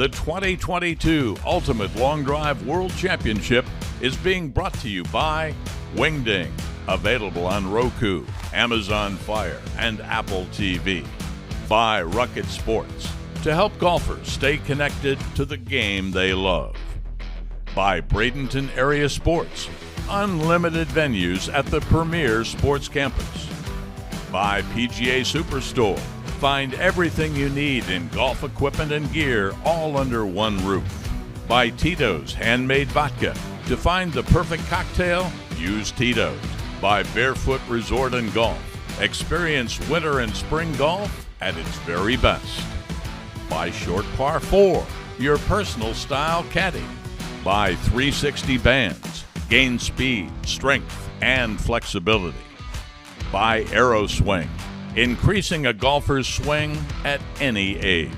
The 2022 Ultimate Long Drive World Championship is being brought to you by Wingding, available on Roku, Amazon Fire, and Apple TV. By Rucket Sports, to help golfers stay connected to the game they love. By Bradenton Area Sports, unlimited venues at the premier sports campus. By PGA Superstore, find everything you need in golf equipment and gear all under one roof. By Tito's Handmade Vodka, to find the perfect cocktail, use Tito's. By Barefoot Resort and Golf, experience winter and spring golf at its very best. By Short Par 4, your personal style caddy. By 360 Bands, gain speed, strength, and flexibility. By AeroSwing, increasing a golfer's swing at any age.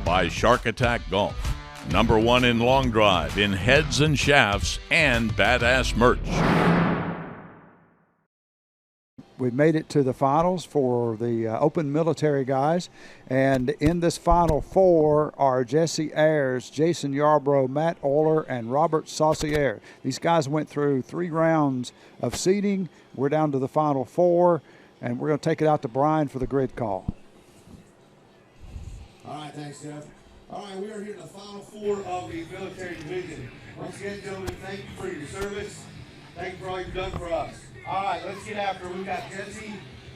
By Shark Attack Golf, #1 in long drive in heads and shafts and badass merch. We've made it to the finals for the Open Military guys, and in this Final Four are Jesse Ayers, Jason Yarbrough, Matt Euler, and Robert Saucier. These guys went through 3 rounds of seeding. We're down to the Final Four, and we're going to take it out to Brian for the grid call. All right, thanks, Jeff. All right, we are here in the Final Four of the military division. Once again, gentlemen, thank you for your service. Thank you for all you've done for us. All right, let's get after it. We've got Jesse,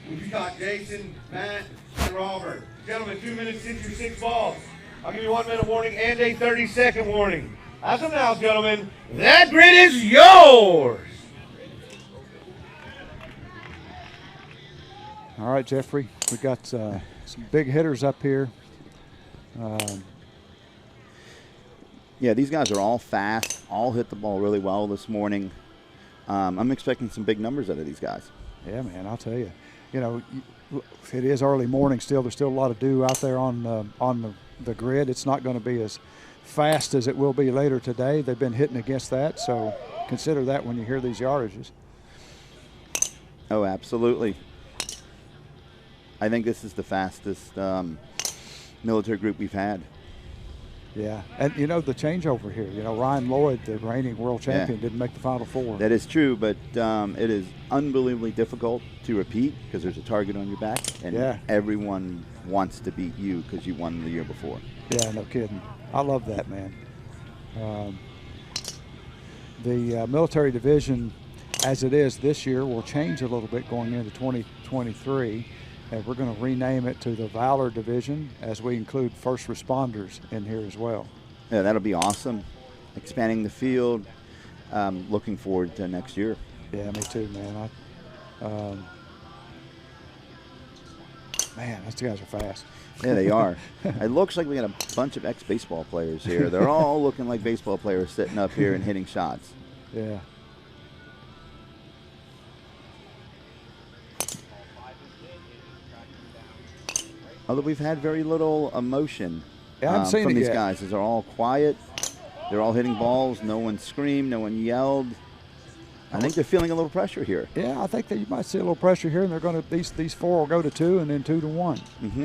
we've got Jason, Matt, and Robert. Gentlemen, 2 minutes into your 6 balls. I'll give you 1 minute warning and a 30-second warning. As of now, gentlemen, that grid is yours. All right, Jeffrey, we got some big hitters up here. Yeah, these guys are all fast, all hit the ball really well this morning. I'm expecting some big numbers out of these guys. Yeah, man, I'll tell you. You know, it is early morning still. There's still a lot of dew out there on the grid. It's not going to be as fast as it will be later today. They've been hitting against that, so consider that when you hear these yardages. Oh, absolutely. I think this is the fastest military group we've had. Yeah, and you know the changeover here. You know, Ryan Lloyd, the reigning world champion, didn't make the Final Four. That is true, but it is unbelievably difficult to repeat because there's a target on your back, and everyone wants to beat you because you won the year before. Yeah, no kidding. I love that, man. The military division, as it is this year, will change a little bit going into 2023. And we're going to rename it to the Valor Division as we include first responders in here as well. Yeah, that'll be awesome. Expanding the field. Looking forward to next year. Yeah, me too, man. Man, those guys are fast. Yeah, they are. It looks like we got a bunch of ex-baseball players here. They're all looking like baseball players sitting up here and hitting shots. Yeah. Although we've had very little emotion from these guys. They're all quiet. They're all hitting balls. No one screamed. No one yelled. I think they're feeling a little pressure here. Yeah, I think that you might see a little pressure here, and they're going to these 4 will go to 2 and then 2 to 1. Mm-hmm.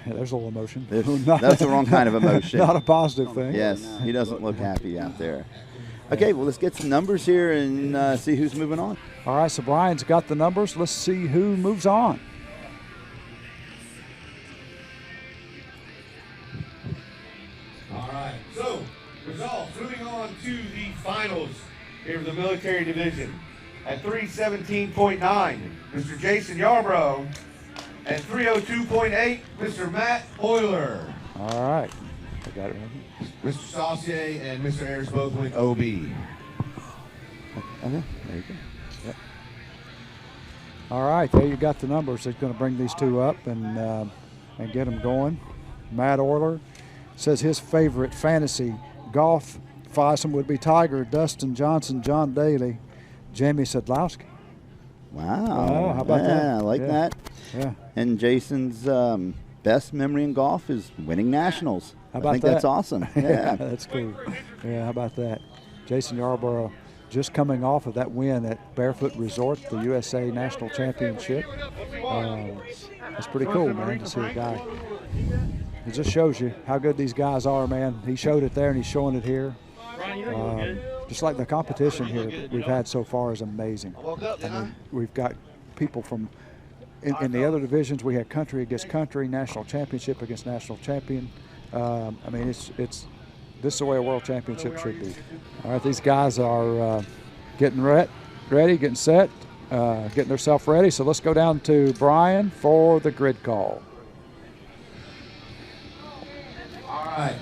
Yeah, there's a little emotion. That's the wrong kind of emotion. Not a positive thing. Yes, he doesn't look happy out there. Okay, well, let's get some numbers here and see who's moving on. All right, so Brian's got the numbers. Let's see who moves on. All right, so results. Moving on to the finals here for the military division. At 317.9, Mr. Jason Yarbrough. At 302.8, Mr. Matt Euler. All right, I got it right. Mr. Saucier and Mr. Ayers both went OB. Okay, there you go. Yep. All right, there you got the numbers. It's going to bring these 2 up and get them going. Matt Euler says his favorite fantasy golf foursome would be Tiger, Dustin Johnson, John Daly, Jamie Sadlowski. Wow. Oh, how about that? I like that. Yeah. And Jason's best memory in golf is winning nationals. How about I think that? that's awesome. Yeah. That's cool. Yeah, how about that? Jason Yarbrough just coming off of that win at Barefoot Resort, the USA National Championship. It's pretty cool, man, to see a guy. It just shows you how good these guys are, man. He showed it there, and he's showing it here. Just like the competition here that we've had so far is amazing. I mean, we've got people from in the other divisions. We had country against country, national championship against national champion. I mean, it's this is the way a world championship should be. All right, these guys are getting ready, getting set, getting themselves ready. So let's go down to Brian for the grid call. All right.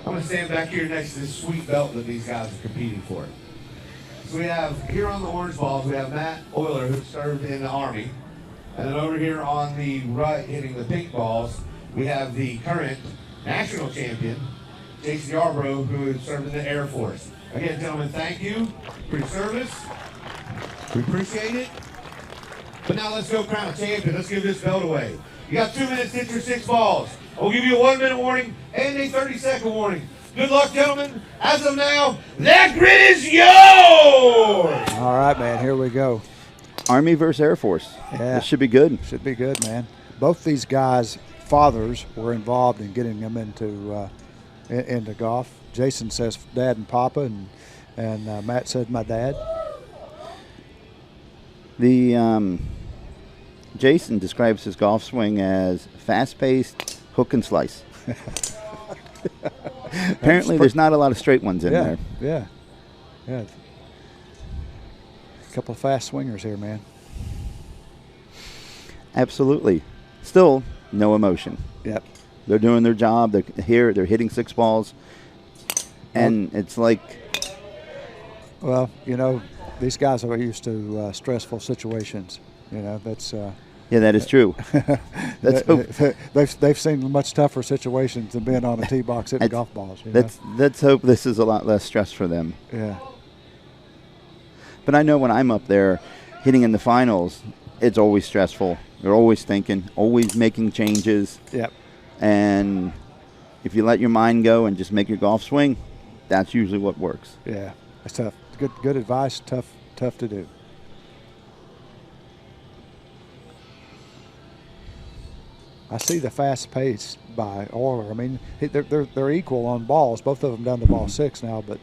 I'm going to stand back here next to this sweet belt that these guys are competing for. So we have here on the orange balls, we have Matt Euler, who served in the Army. And then over here on the right, hitting the pink balls, we have the current national champion, Jason Yarbrough, who served in the Air Force. Again, gentlemen, thank you for your service. We appreciate it. But now let's go crown a champion. Let's give this belt away. You got 2 minutes to hit your 6 balls. We'll give you a 1-minute warning and a 30-second warning. Good luck, gentlemen. As of now, that grid is yours! All right, man, here we go. Army versus Air Force. Yeah. This should be good. Should be good, man. Both these guys' fathers were involved in getting them into golf. Jason says dad and papa, and Matt said my dad. The Jason describes his golf swing as fast-paced, hook and slice. Apparently, there's not a lot of straight ones in there. Yeah. A couple of fast swingers here, man. Absolutely. Still, no emotion. Yep. They're doing their job. They're here. They're hitting 6 balls. And it's like... Well, you know, these guys are used to stressful situations. You know, that's... yeah, that is true. They've seen much tougher situations than being on a tee box hitting golf balls. Let's hope this is a lot less stress for them. Yeah. But I know when I'm up there hitting in the finals, it's always stressful. You're always thinking, always making changes. Yep. And if you let your mind go and just make your golf swing, that's usually what works. Yeah, that's tough. Good advice. Tough to do. I see the fast pace by Euler. I mean, they're equal on balls. Both of them down to ball 6 now, but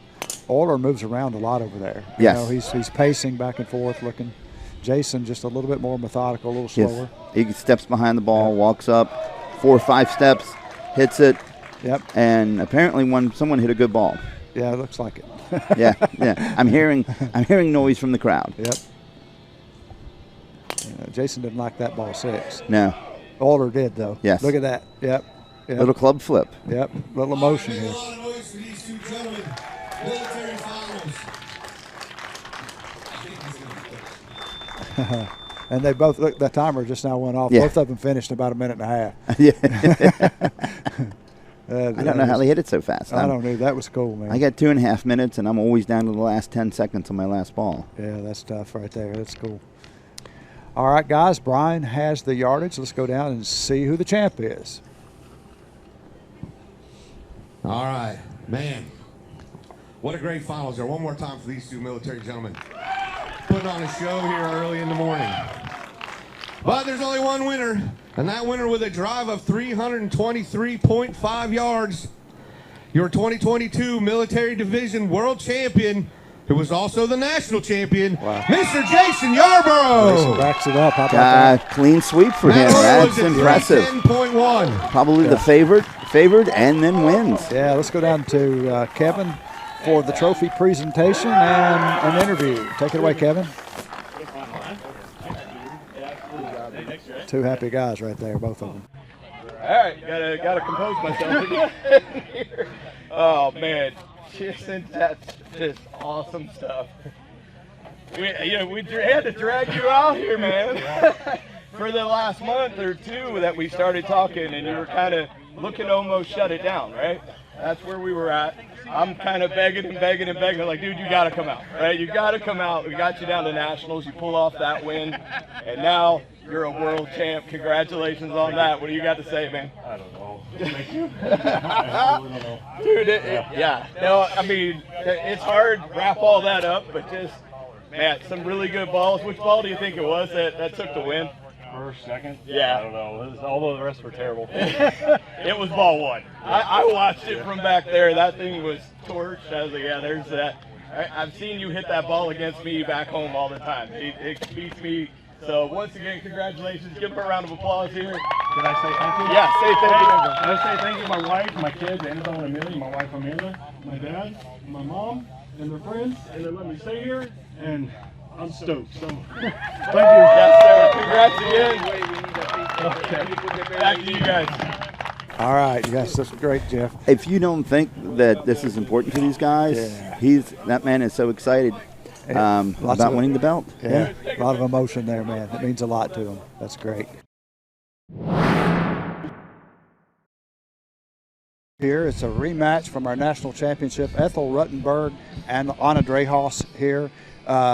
Euler moves around a lot over there. Yes. You know, he's pacing back and forth, looking. Jason just a little bit more methodical, a little slower. Yes. He steps behind the ball, walks up 4 or 5 steps, hits it. Yep. And apparently someone hit a good ball. Yeah, it looks like it. yeah. I'm hearing noise from the crowd. Yep. Jason didn't like that ball 6. No. Euler did, though. Yes. Look at that. Yep. Little club flip. Yep. Little emotion here. A lot of noise for these 2 gentlemen. Military finals. And they both, look, the timer just now went off. Yeah. Both of them finished about 1.5 minutes. Yeah. I don't know how they hit it so fast. I don't know. That was cool, man. I got 2.5 minutes, and I'm always down to the last 10 seconds on my last ball. Yeah, that's tough right there. That's cool. All right, guys, Brian has the yardage. Let's go down and see who the champ is. All right, man. What a great finals there. One more time for these 2 military gentlemen. Putting on a show here early in the morning. But there's only one winner, and that winner with a drive of 323.5 yards, your 2022 Military Division World Champion, who was also the national champion, Mr. Jason Yarbrough. Jason backs it up. How about that? Clean sweep for him. That's impressive. 10.1. Probably the favored, and then wins. Yeah, let's go down to Kevin for the trophy presentation and an interview. Take it away, Kevin. 2 happy guys right there, both of them. All right, gotta compose myself again here. Oh man, that's just awesome stuff. We had to drag you out here, man, for the last month or 2 that we started talking, and you were kind of looking to almost shut it down, right? That's where we were at. I'm kind of begging, like, dude, you got to come out, right? You got to come out. We got you down to nationals. You pull off that win, and now You're a world champ. Congratulations on that. What do you got to say, man? I don't know. Thank you. I really don't know. Dude, yeah. No, I mean, it's hard to wrap all that up, but just, man, some really good balls. Which ball do you think it was that took the win? First, second? Yeah. I don't know. All the rest were terrible. It was ball one. I watched it from back there. That thing was torched. I was like, yeah, there's that. I've seen you hit that ball against me back home all the time. It beats me. So once again, congratulations. Give him a round of applause here. Did I say thank you? Yeah, say thank you. I say thank you to my wife, my kids, Annabelle and Amelia, my wife Amanda, my dad, my mom, and their friends, and they let me stay here, and I'm stoked. So, thank you. Yes, sir. Congrats again. Okay. Back to you guys. All right, yes, that's great, Jeff. If you don't think that this is important to these guys, that man is so excited about winning the belt. Yeah, a lot of emotion there, man. It means a lot to him. That's great. Here, it's a rematch from our national championship. Ethel Ruttenberg and Anna Drehos here.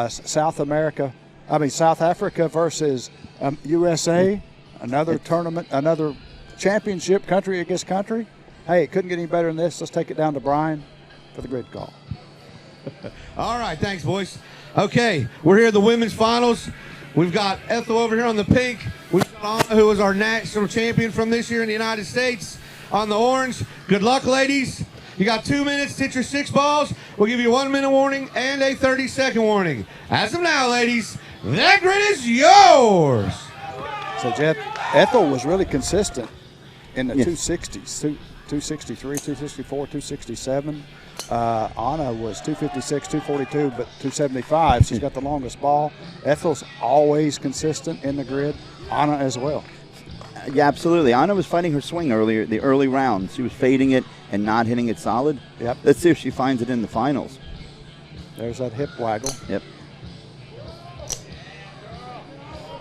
South Africa versus USA. Another tournament, another championship, country against country. Hey, it couldn't get any better than this. Let's take it down to Brian for the grid call. All right, thanks, boys. Okay, we're here at the women's finals. We've got Ethel over here on the pink. We've got Anna, who was our national champion from this year in the United States, on the orange. Good luck, ladies. You got 2 minutes to hit your 6 balls. We'll give you a 1 minute warning and a 30-second warning. As of now, ladies, that grid is yours. So, Jeff, Ethel was really consistent in the 260s, 263, 264, 267. Anna was 256, 242, but 275. She's got the longest ball. Ethel's always consistent in the grid. Anna as well. Yeah, absolutely. Anna was fighting her swing earlier, the early rounds. She was fading it and not hitting it solid. Yep. Let's see if she finds it in the finals. There's that hip waggle. Yep.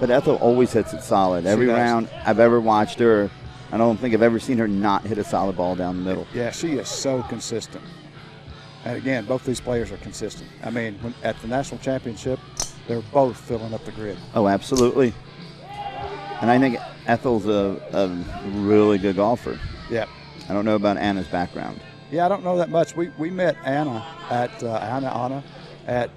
But Ethel always hits it solid. Every round I've ever watched her, I don't think I've ever seen her not hit a solid ball down the middle. Yeah, she is so consistent. And again, both these players are consistent. I mean, at the national championship, they're both filling up the grid. Oh, absolutely. And I think Ethel's a really good golfer. Yep. I don't know about Anna's background. Yeah, I don't know that much. We met Anna at Anna at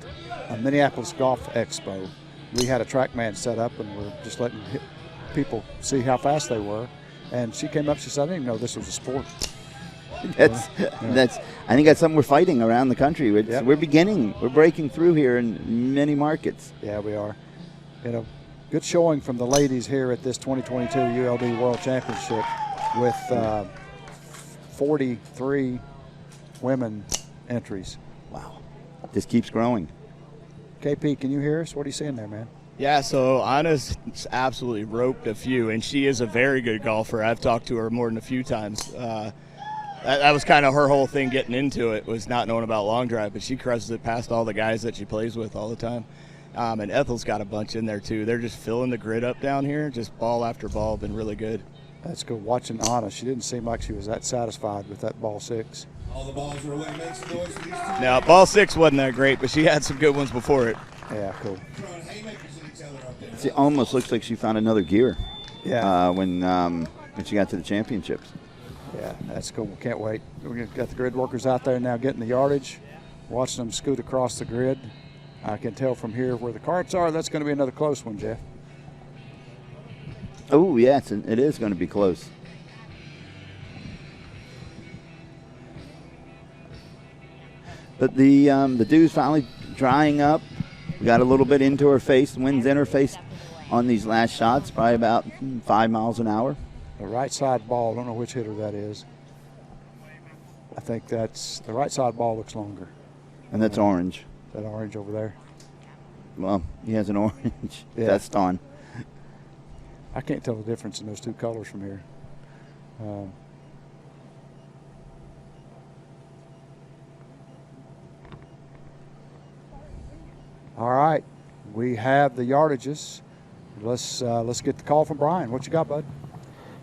a Minneapolis Golf Expo. We had a TrackMan set up, and we're just letting people see how fast they were. And she came up. She said, "I didn't even know this was a sport." That's. I think that's something we're fighting around the country. We're breaking through here in many markets. Yeah, we are. Good showing from the ladies here at this 2022 ULD World Championship with 43 women entries. Wow. This keeps growing. KP, can you hear us? What are you seeing there, man? Yeah, so Anna's absolutely roped a few, and she is a very good golfer. I've talked to her more than a few times. That was kind of her whole thing getting into it, was not knowing about long drive, but she crushes it past all the guys that she plays with all the time. And Ethel's got a bunch in there, too. They're just filling the grid up down here, just ball after ball, been really good. That's good. Watching Anna, she didn't seem like she was that satisfied with that ball 6. All the balls were away. Make some noise for these two. No, ball 6 wasn't that great, but she had some good ones before it. Yeah, cool. Throwing haymakers at each other up there. It almost looks like she found another gear. Yeah. When she got to the championships. Yeah, that's cool. We can't wait. We've got the grid workers out there now getting the yardage, watching them scoot across the grid. I can tell from here where the carts are, that's going to be another close one, Jeff. Oh, yes, it is going to be close. But the dew's finally drying up. We got a little bit into her face. The wind's in her face on these last shots, probably about 5 miles an hour. The right side ball, I don't know which hitter that is. I think that's the right side ball looks longer. And that's orange. That orange over there. Well, he has an orange Yeah. vest on. I can't tell the difference in those two colors from here. All right, we have the yardages. Let's get the call from Brian. What you got, bud?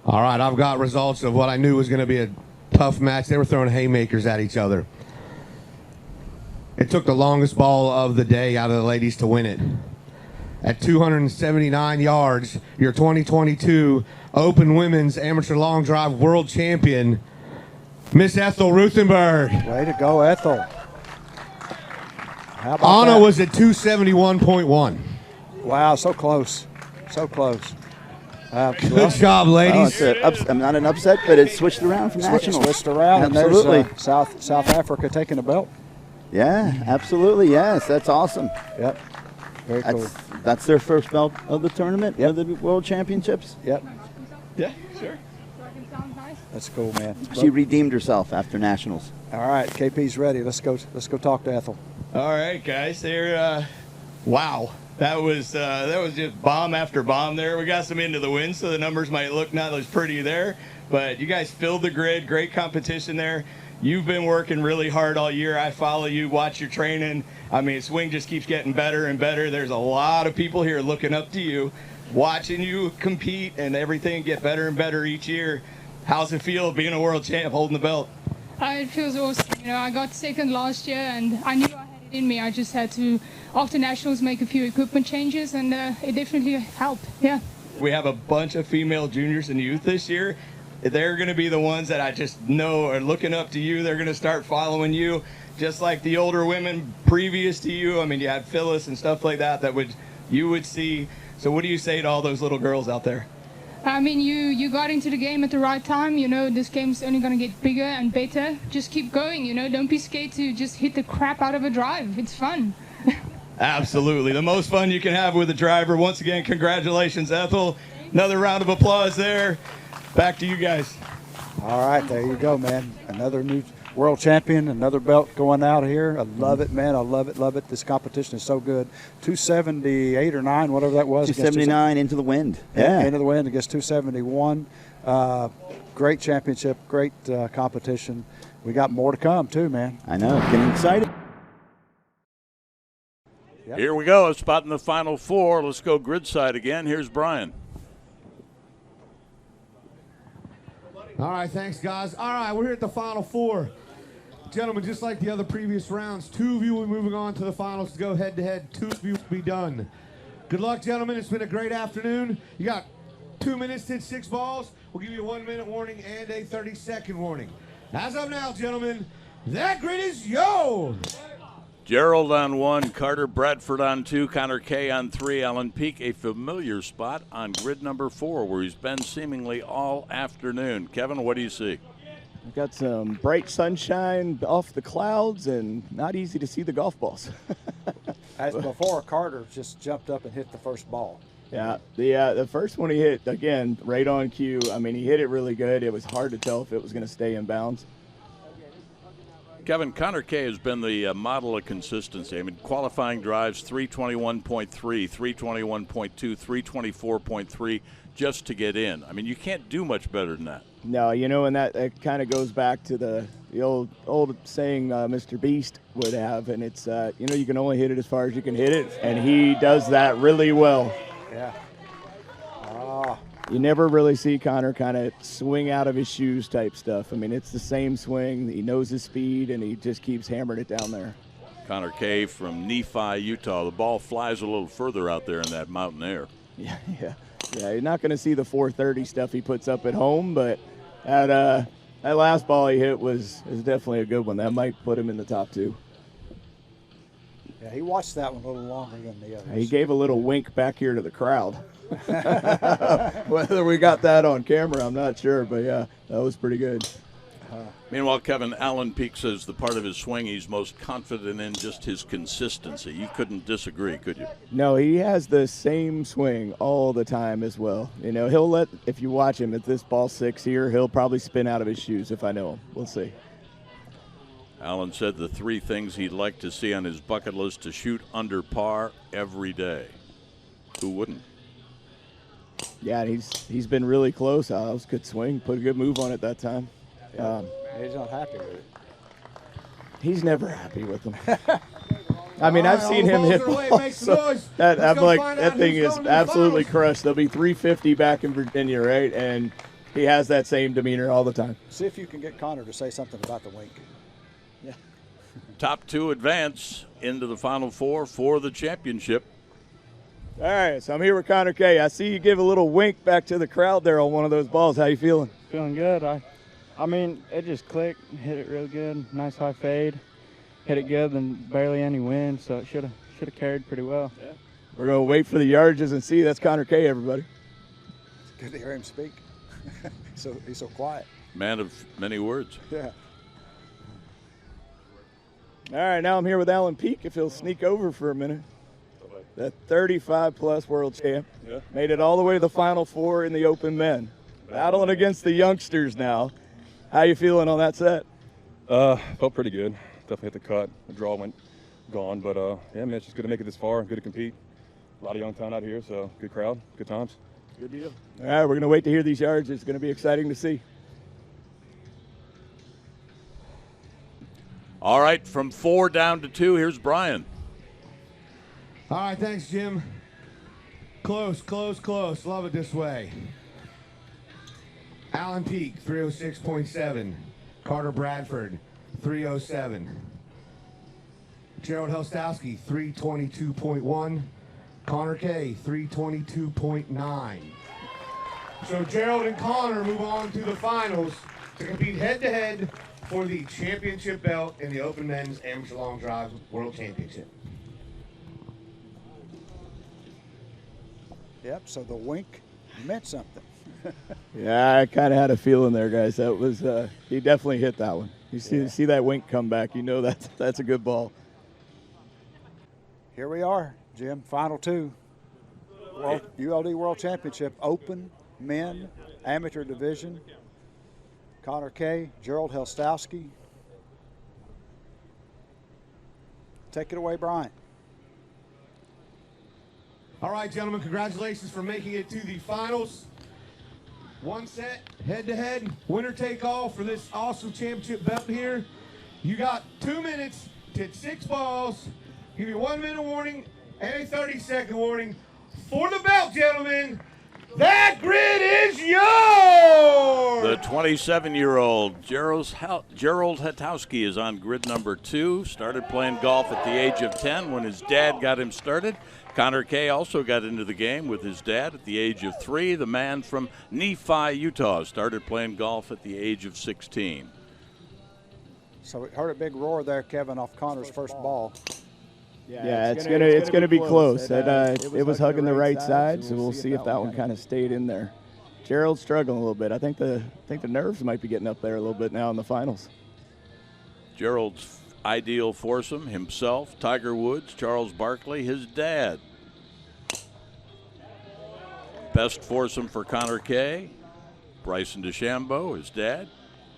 All right, I've got results of what I knew was going to be a tough match. They were throwing haymakers at each other. It took the longest ball of the day out of the ladies to win it. at 279 yards, your 2022 Open Women's Amateur Long Drive World Champion, Miss Ethel Ruthenberg. Way to go, Ethel. How about Anna that? was at 271.1. Wow, so close. So close. Good job, ladies. It's not an upset, but it's switched around from nationals. Switched around, Absolutely. and there's South Africa taking a belt. Yeah, absolutely. Yes, that's awesome. Yep. Very cool. That's their first belt of the tournament, Yep. of the World Championships. Yep. Yeah, sure. That's cool, man. She redeemed herself after nationals. All right, KP's ready. Let's go talk to Ethel. All right, guys. There. Wow. That was just bomb after bomb there. We got some into the wind, so the numbers might look not as pretty there. But you guys filled the grid. Great competition there. You've been working really hard all year. I follow you, watch your training. I mean, swing just keeps getting better and better. There's a lot of people here looking up to you, watching you compete, and everything get better and better each year. How's it feel being a world champ, holding the belt? It feels awesome. You know, I got second last year, and I knew I had it in me. I just had to, after nationals, make a few equipment changes, and it definitely helped. Yeah. We have a bunch of female juniors and youth this year. They're going to be the ones that I just know are looking up to you. They're going to start following you, just like the older women previous to you. I mean, you had Phyllis and stuff like that you would see. So what do you say to all those little girls out there? I mean, you got into the game at the right time. You know, this game's only going to get bigger and better. Just keep going, you know. Don't be scared to just hit the crap out of a drive. It's fun. Absolutely. The most fun you can have with a driver. Once again, congratulations, Ethel. Another round of applause there. Back to you guys. All right, there you go, man. Another new world champion, another belt going out here. I love it, man. I love it, love it. This competition is so good. 278 or 9, whatever that was. 279 into the wind. Yeah. Into the wind against 271. Great championship, great competition. We got more to come, too, man. I know. Getting excited. Yep. Here we go. A spot in the final four. Let's go grid side again. Here's Brian. All right, thanks, guys. All right, we're here at the Final Four. Gentlemen, just like the other previous rounds, 2 of you will be moving on to the finals to go head-to-head. 2 of you will be done. Good luck, gentlemen. It's been a great afternoon. You got 2 minutes to hit 6 balls. We'll give you a 1-minute warning and a 30-second warning. As of now, gentlemen, that grid is yours. Gerald on 1, Carter Bradford on 2, Connor Kay on 3, Alan Peak, a familiar spot on grid number 4 where he's been seemingly all afternoon. Kevin, what do you see? We've got some bright sunshine off the clouds and not easy to see the golf balls. As before, Carter just jumped up and hit the first ball. Yeah, the first one he hit, again, right on cue. I mean, he hit it really good. It was hard to tell if it was going to stay in bounds. Kevin, Connor Kay has been the model of consistency. I mean, qualifying drives 321.3, 321.2, 324.3 just to get in. I mean, you can't do much better than that. No, you know, and that kind of goes back to the old saying Mr. Beast would have, and it's, you know, you can only hit it as far as you can hit it, and he does that really well. Yeah. You never really see Connor kind of swing out of his shoes type stuff. I mean, it's the same swing. He knows his speed, and he just keeps hammering it down there. Connor Kay from Nephi, Utah. The ball flies a little further out there in that mountain air. Yeah. You're not going to see the 430 stuff he puts up at home, but that last ball he hit was definitely a good one. That might put him in the top 2. Yeah, he watched that one a little longer than the others. He gave a little wink back here to the crowd. Whether we got that on camera, I'm not sure, but yeah, that was pretty good. Meanwhile, Kevin, Allen Peak says the part of his swing he's most confident in just his consistency. You couldn't disagree, could you? No, he has the same swing all the time as well. You know, if you watch him at this ball 6 here, he'll probably spin out of his shoes if I know him. We'll see. Allen said the 3 things he'd like to see on his bucket list: to shoot under par every day. Who wouldn't? Yeah, he's been really close. That was a good swing. Put a good move on it that time. He's not happy with it. He's never happy with them. I mean, I've seen him hit balls. So that thing is absolutely crushed. There'll be 350 back in Virginia, right? And he has that same demeanor all the time. See if you can get Connor to say something about the wink. Yeah. Top 2 advance into the Final Four for the championship. All right, so I'm here with Connor Kay. I see you give a little wink back to the crowd there on one of those balls. How you feeling? Feeling good. I mean, it just clicked, hit it real good, nice high fade, hit it good, then barely any wind, so it should have carried pretty well. Yeah. We're gonna wait for the yardages and see. That's Connor Kay, everybody. It's good to hear him speak. So he's so quiet. Man of many words. Yeah. All right, now I'm here with Alan Peak. If he'll sneak over for a minute. The 35-plus world champ. Yeah. Made it all the way to the Final Four in the Open Men. Battling against the youngsters now. How you feeling on that set? Felt pretty good. Definitely hit the cut. The draw went gone, but yeah, man, it's just good to make it this far. Good to compete. A lot of young talent out here, so good crowd, good times. Good deal. All right, we're gonna wait to hear these yards. It's gonna be exciting to see. All right, from 4 down to 2, here's Brian. All right, thanks, Jim. Close, close, close. Love it this way. Alan Peak, 306.7. Carter Bradford, 307. Gerald Helstowski, 322.1. Connor Kay, 322.9. So Gerald and Connor move on to the finals to compete head-to-head for the championship belt in the Open Men's Amateur Long Drive World Championship. Yep, so the wink meant something. Yeah, I kind of had a feeling there, guys. That was he definitely hit that one. You see that wink come back. You know that's a good ball. Here we are, Jim. Final 2. ULD World Championship, Open Men Amateur Division. Connor Kay, Gerald Helstowski. Take it away, Brian. All right, gentlemen, congratulations for making it to the finals. One set, head-to-head, winner take all for this awesome championship belt here. You got 2 minutes to hit 6 balls. Give you 1 minute warning and a 30-second warning for the belt, gentlemen. That grid is yours! The 27-year-old Gerald Hetowski is on grid number 2. Started playing golf at the age of 10 when his dad got him started. Connor Kay also got into the game with his dad at the age of 3. The man from Nephi, Utah, started playing golf at the age of 16. So we heard a big roar there, Kevin, off Connor's first ball. Yeah, it's gonna be close. It was hugging the right side, so we'll see if that one kind of stayed in there. Gerald's struggling a little bit. I think the nerves might be getting up there a little bit now in the finals. Gerald's ideal foursome, himself, Tiger Woods, Charles Barkley, his dad. Best foursome for Connor Kay, Bryson DeChambeau, his dad,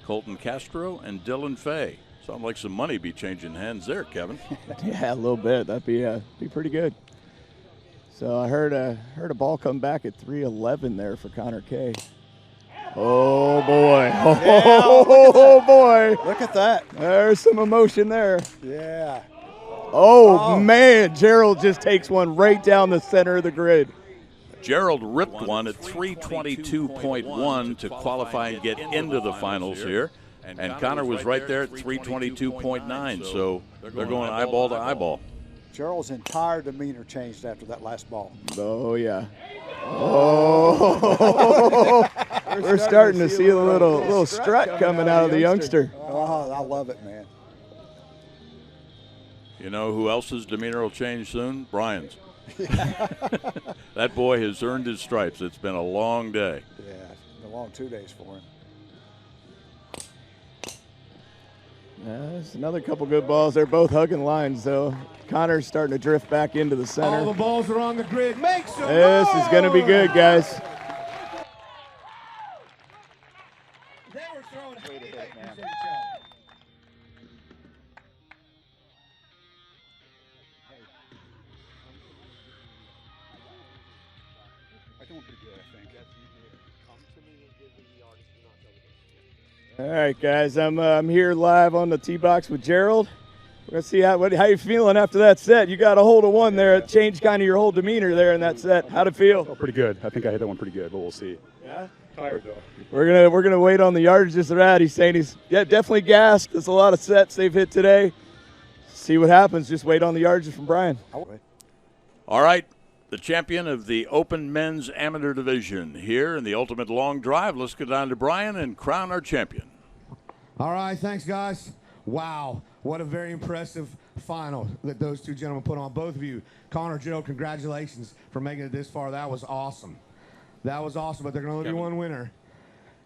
Colton Castro, and Dylan Fay. Sound like some money be changing hands there, Kevin. Yeah, a little bit. That'd be pretty good. So I heard a ball come back at 311 there for Connor Kay. Oh boy! Oh boy! Look at that. There's some emotion there. Yeah. Oh man! Gerald just takes one right down the center of the grid. Gerald ripped one at 322.1 to qualify and get into the finals here. And Connor was right there at 322.9, so they're going eyeball to eyeball. Gerald's entire demeanor changed after that last ball. Oh, yeah. Oh, we're starting to see a little strut coming out of the youngster. Oh, I love it, man. You know who else's demeanor will change soon? Brian's. That boy has earned his stripes. It's been a long day. Yeah, a long 2 days for him. There's another couple good balls. They're both hugging lines, though. Connor's starting to drift back into the center. All the balls are on the grid. Make some This noise! is going to be good, guys. They were throwing All right, guys, I'm here live on the tee box with Gerald. We're gonna see how you feeling after that set. You got a hold of one there. It changed kind of your whole demeanor there in that set. How'd it feel? Oh, pretty good. I think I hit that one pretty good, but we'll see. Yeah. Tired though. We're gonna wait on the yardages of that. He's saying he's definitely gassed. There's a lot of sets they've hit today. See what happens. Just wait on the yardages from Brian. All right, the champion of the Open Men's Amateur Division here in the Ultimate Long Drive. Let's go down to Brian and crown our champion. All right, thanks, guys. Wow, what a very impressive final that those two gentlemen put on. Both of you, Connor, Joe, congratulations for making it this far. That was awesome. That was awesome, but there can only be one winner.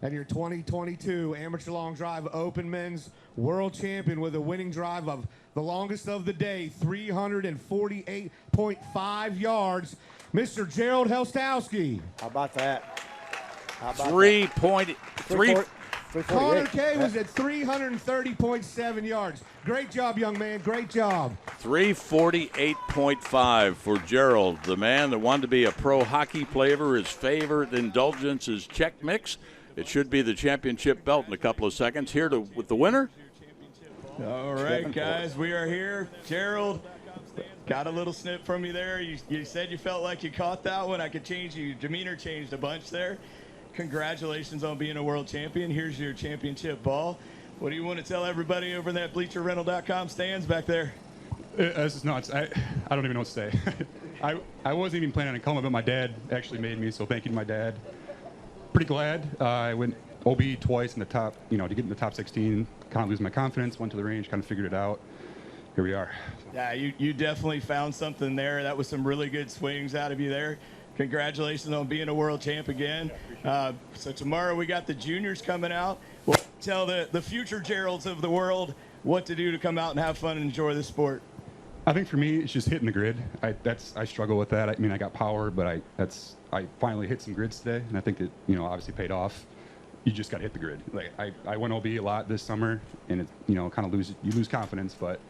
And your 2022 Amateur Long Drive Open Men's World Champion with a winning drive of the longest of the day, 348.5 yards, Mr. Gerald Helstowski. How about that? How about 3.3. Connor K was at 330.7 yards. Great job, young man. Great job. 348.5 for Gerald, the man that wanted to be a pro hockey player. His favorite indulgence is Chex Mix. It should be the championship belt in a couple of seconds. Here with the winner. All right, guys, we are here. Gerald, got a little snip from you there. You said you felt like you caught that one. I could change you. Your demeanor changed a bunch there. Congratulations on being a world champion. Here's your championship ball. What do you want to tell everybody over in that bleacherrental.com stands back there? This is nuts. I don't even know what to say. I wasn't even planning on coming, but my dad actually made me, so thank you to my dad. Pretty glad. I went OB twice in the top, to get in the top 16, kind of lose my confidence, went to the range, kind of figured it out. Here we are. Yeah, you definitely found something there. That was some really good swings out of you there. Congratulations on being a world champ again. So tomorrow we got the juniors coming out. We'll tell the future Geralds of the world what to do to come out and have fun and enjoy the sport. I think for me, it's just hitting the grid. I struggle with that. I mean, I got power, but I finally hit some grids today, and I think it, obviously paid off. You just got to hit the grid. Like I went OB a lot this summer, and it, kind of you lose confidence, but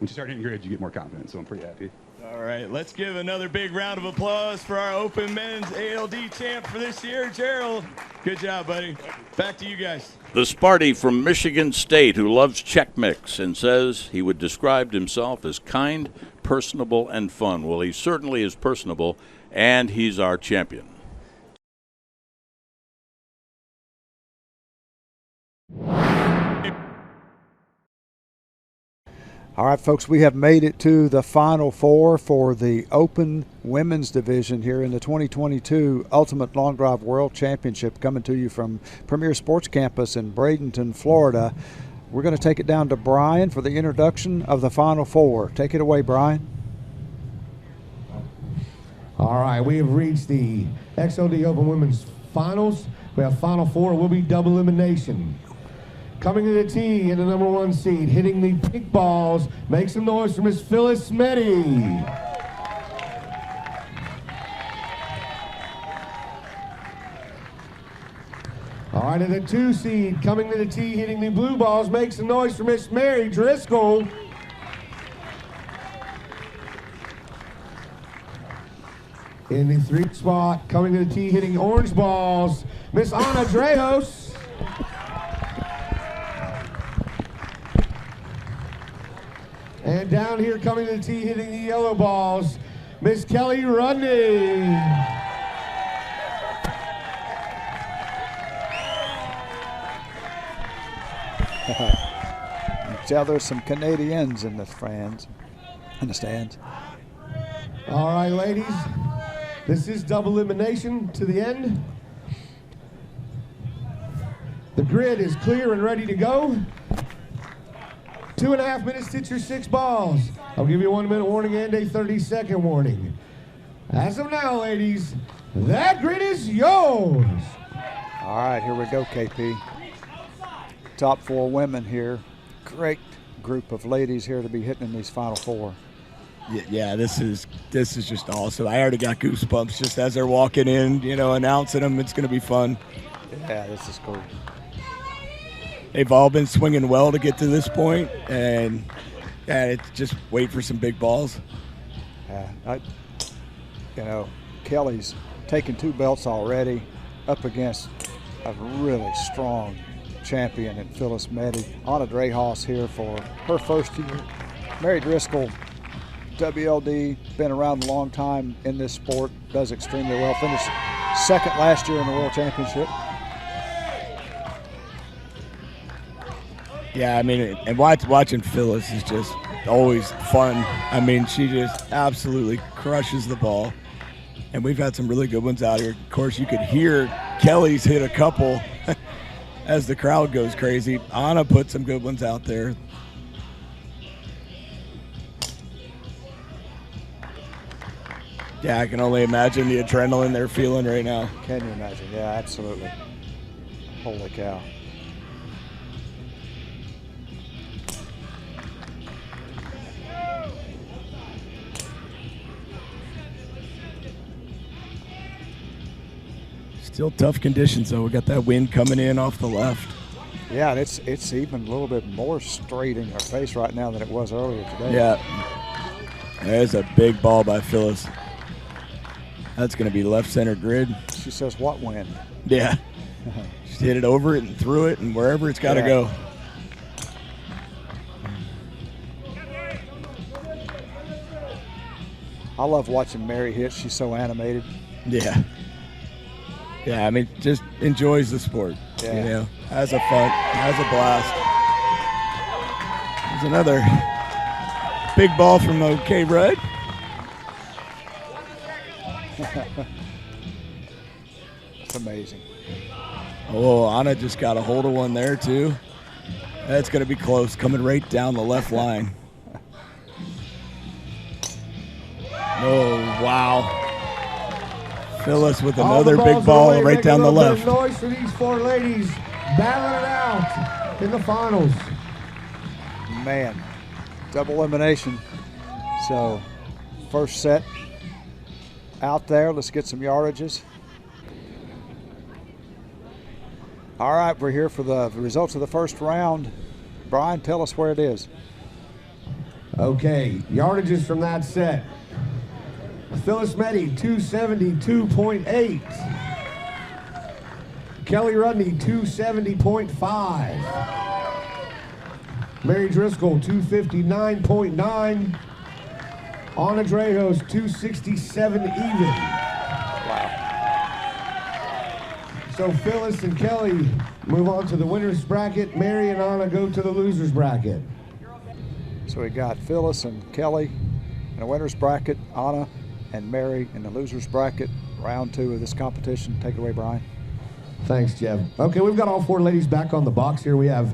once you start hitting grids, you get more confidence. So I'm pretty happy. All right, let's give another big round of applause for our Open Men's ALD champ for this year, Gerald. Good job, buddy. Back to you guys. The Sparty from Michigan State who loves Chex Mix and says he would describe himself as kind, personable, and fun. Well, he certainly is personable, and he's our champion. All right, folks, we have made it to the Final Four for the Open Women's Division here in the 2022 Ultimate Long Drive World Championship, coming to you from Premier Sports Campus in Bradenton, Florida. We're going to take it down to Brian for the introduction of the Final Four. Take it away, Brian. All right, we have reached the XOD Open Women's Finals. We have Final Four. It will be double elimination. Coming to the tee in the number 1 seed, hitting the pink balls. Make some noise for Miss Phyllis Meddy. All right, in the 2 seed, coming to the tee, hitting the blue balls. Make some noise for Miss Mary Driscoll. In the 3 spot, coming to the tee, hitting orange balls, Miss Ana Drejos. And down here, coming to the tee, hitting the yellow balls, Miss Kelly Rudney. Tell there's some Canadians in the stands. All right, ladies, this is double elimination to the end. The grid is clear and ready to go. 2.5 minutes to hit your 6 balls. I'll give you a 1-minute warning and a 30-second warning. As of now, ladies, that grid is yours. All right, here we go, KP. Top 4 women here. Great group of ladies here to be hitting in these Final Four. Yeah, this is just awesome. I already got goosebumps just as they're walking in, announcing them. It's going to be fun. Yeah, this is cool. They've all been swinging well to get to this point, and it's just wait for some big balls. Kelly's taken 2 belts already, up against a really strong champion in Phyllis Meddy. Ana Drejos here for her first year. Mary Driscoll, WLD, been around a long time in this sport, does extremely well. Finished 2nd last year in the World Championship. Yeah, I mean, and watching Phyllis is just always fun. I mean, she just absolutely crushes the ball. And we've had some really good ones out here. Of course, you could hear Kelly's hit a couple as the crowd goes crazy. Anna put some good ones out there. Yeah, I can only imagine the adrenaline they're feeling right now. Can you imagine? Yeah, absolutely. Holy cow. Still tough conditions, though. We got that wind coming in off the left. Yeah, and it's even a little bit more straight in her face right now than it was earlier today. Yeah. There's a big ball by Phyllis. That's going to be left center grid. She says, what wind? Yeah. She hit it over it and through it and wherever it's got to go. I love watching Mary hit. She's so animated. Yeah. Yeah, I mean, just enjoys the sport. Yeah. You know, has a fun, has a blast. There's another big ball from OK Rudd. It's amazing. Oh, Anna just got a hold of one there, too. That's going to be close, coming right down the left line. Oh, wow. Phyllis with another big ball right down the left. Noise for these four ladies battling it out in the finals. Man, double elimination. So, first set out there. Let's get some yardages. All right, we're here for the results of the first round. Brian, tell us where it is. Okay, yardages from that set. Phyllis Meddy, 272.8. Kelly Rudney, 270.5. Mary Driscoll, 259.9. Anna Drejos, 267 even. Wow. So Phyllis and Kelly move on to the winner's bracket. Mary and Anna go to the loser's bracket. So we got Phyllis and Kelly in the winner's bracket, Anna and Mary in the loser's bracket. Round two of this competition. Take it away, Brian. Thanks, Jeff. Okay, we've got all four ladies back on the box here. We have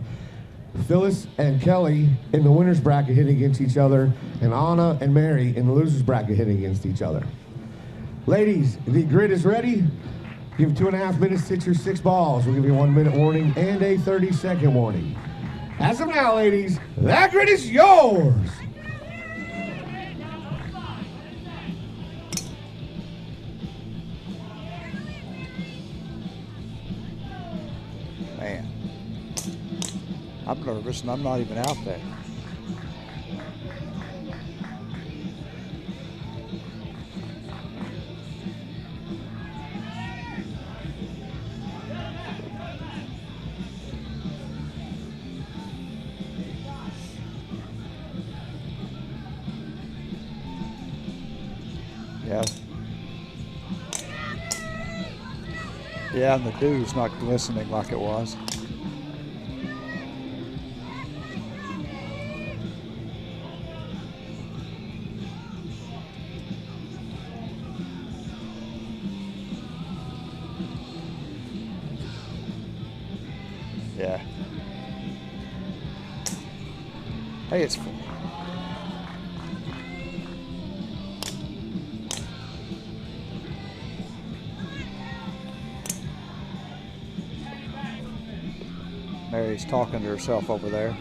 Phyllis and Kelly in the winner's bracket hitting against each other, and Anna and Mary in the loser's bracket hitting against each other. Ladies, the grid is ready. Give 2.5 minutes to hit your 6 balls. We'll give you a 1 minute warning and a 30-second warning. As of now, ladies, that grid is yours. Man, I'm nervous and I'm not even out there. Yeah. Yeah, and the dew's not glistening like it was. Yeah. Hey, it's full. Mary's talking to herself over there.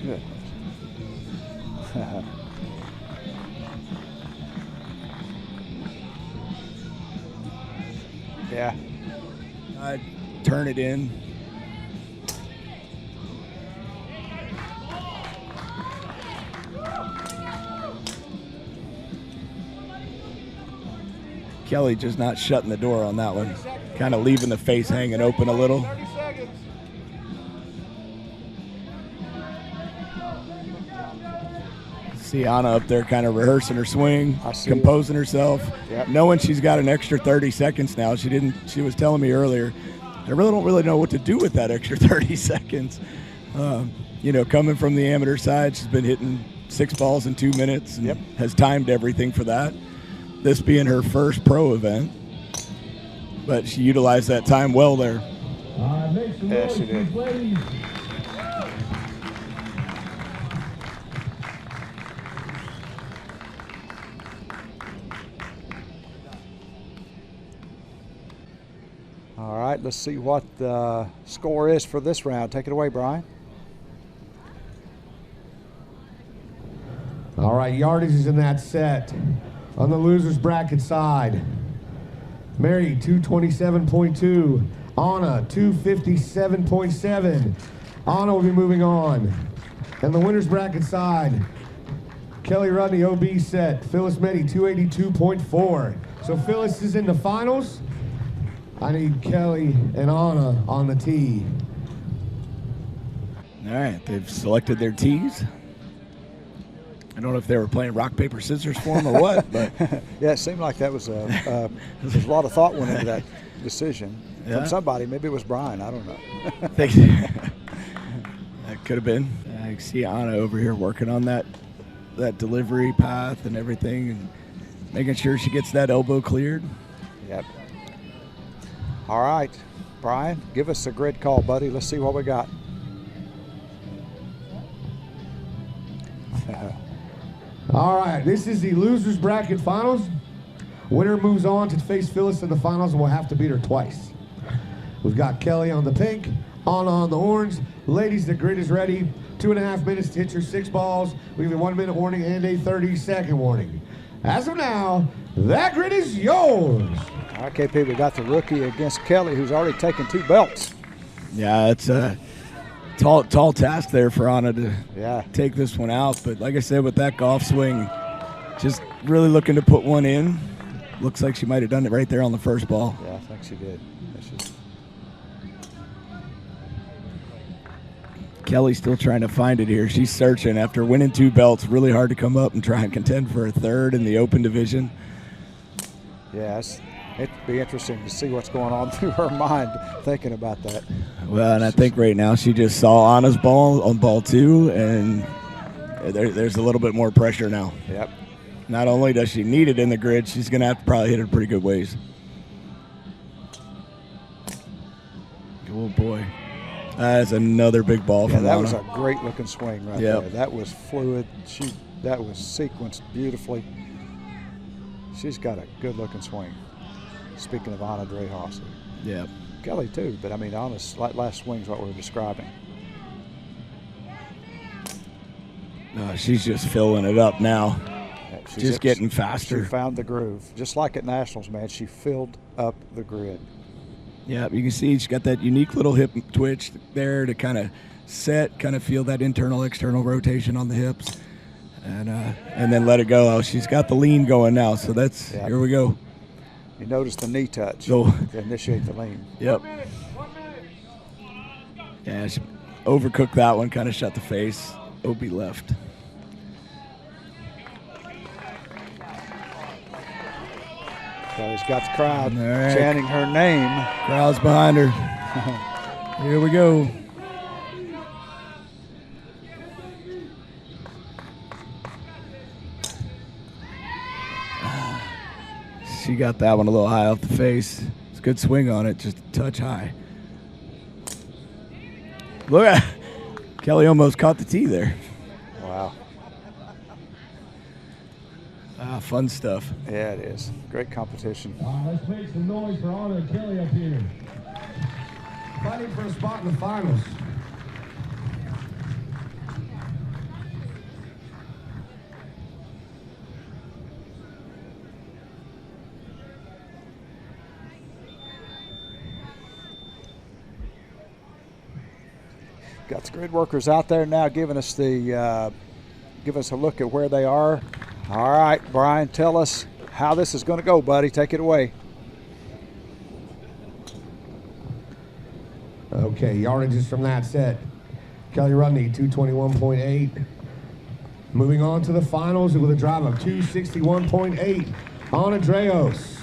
Good. Yeah. I'd turn it in. Kelly just not shutting the door on that one. Kind of leaving the face hanging open a little. 30 seconds. See Anna up there kind of rehearsing her swing, composing herself, Yep. knowing she's got an extra 30 seconds now. She was telling me earlier, I really don't really know what to do with that extra 30 seconds. Coming from the amateur side, she's been hitting 6 balls in 2 minutes and has timed everything for that. This being her first pro event, but she utilized that time well there. Yeah, she did. All right, let's see what the score is for this round. Take it away, Brian. All right, yardage is in that set. On the losers bracket side, Mary 227.2, Anna 257.7. Anna will be moving on. And the winners bracket side, Kelly Rudney OB set, Phyllis Meddy 282.4. So Phyllis is in the finals. I need Kelly and Anna on the tee. All right, they've selected their tees. I don't know if they were playing rock, paper, scissors for them or what, but yeah, it seemed like that was there's a lot of thought went into that decision from somebody. Maybe it was Brian. I don't know. That could have been. I see Anna over here working on that delivery path and everything, and making sure she gets that elbow cleared. Yep. All right, Brian, give us a grid call, buddy. Let's see what we got. All right, this is the losers bracket finals. Winner moves on to face Phyllis in the finals, and we'll have to beat her twice. We've got Kelly on the pink, Anna on the orange. Ladies, the grid is ready. 2.5 minutes to hit your 6 balls. We have a 1-minute warning and a 30-second warning. As of now, that grid is yours. All right, KP, we got the rookie against Kelly, who's already taken 2 belts. Yeah, it's a tall task there for Anna to take this one out. But like I said, with that golf swing, just really looking to put one in. Looks like she might have done it right there on the first ball. Yeah, I think she did. Kelly's still trying to find it here. She's searching after winning 2 belts. Really hard to come up and try and contend for a 3rd in the open division. Yes. It'd be interesting to see what's going on through her mind thinking about that. Well, and I think right now she just saw Anna's ball on ball 2, and there's a little bit more pressure now. Yep. Not only does she need it in the grid, she's going to have to probably hit it pretty good ways. Oh, boy. That's another big ball from Anna. That was a great-looking swing right Yep. there. That was fluid. That was sequenced beautifully. She's got a good-looking swing. Speaking of Anna Drehauser. Yeah. Kelly, too, but, I mean, Anna's last swing's what we're describing. She's just filling it up now. Yeah, just getting faster. She found the groove. Just like at Nationals, man, she filled up the grid. Yeah, you can see she's got that unique little hip twitch there to kind of set, kind of feel that internal-external rotation on the hips, and then let it go. Oh, she's got the lean going now, so that's here we go. You notice the knee touch to initiate the lean. Yep. Yeah, she overcooked that one, kind of shut the face. OB left. Kelly's got the crowd chanting her name. Crowd's behind her. Here we go. She got that one a little high off the face. It's a good swing on it, just a touch high. Look at Kelly almost caught the tee there. Wow. Fun stuff. Yeah, it is. Great competition. Let's make some noise for Anna and Kelly up here. Fighting for a spot in the finals. Got the grid workers out there now giving us a look at where they are. All right, Brian, tell us how this is going to go, buddy. Take it away. Okay, yardages from that set. Kelly Rudney, 221.8. Moving on to the finals with a drive of 261.8, Ana Dreos.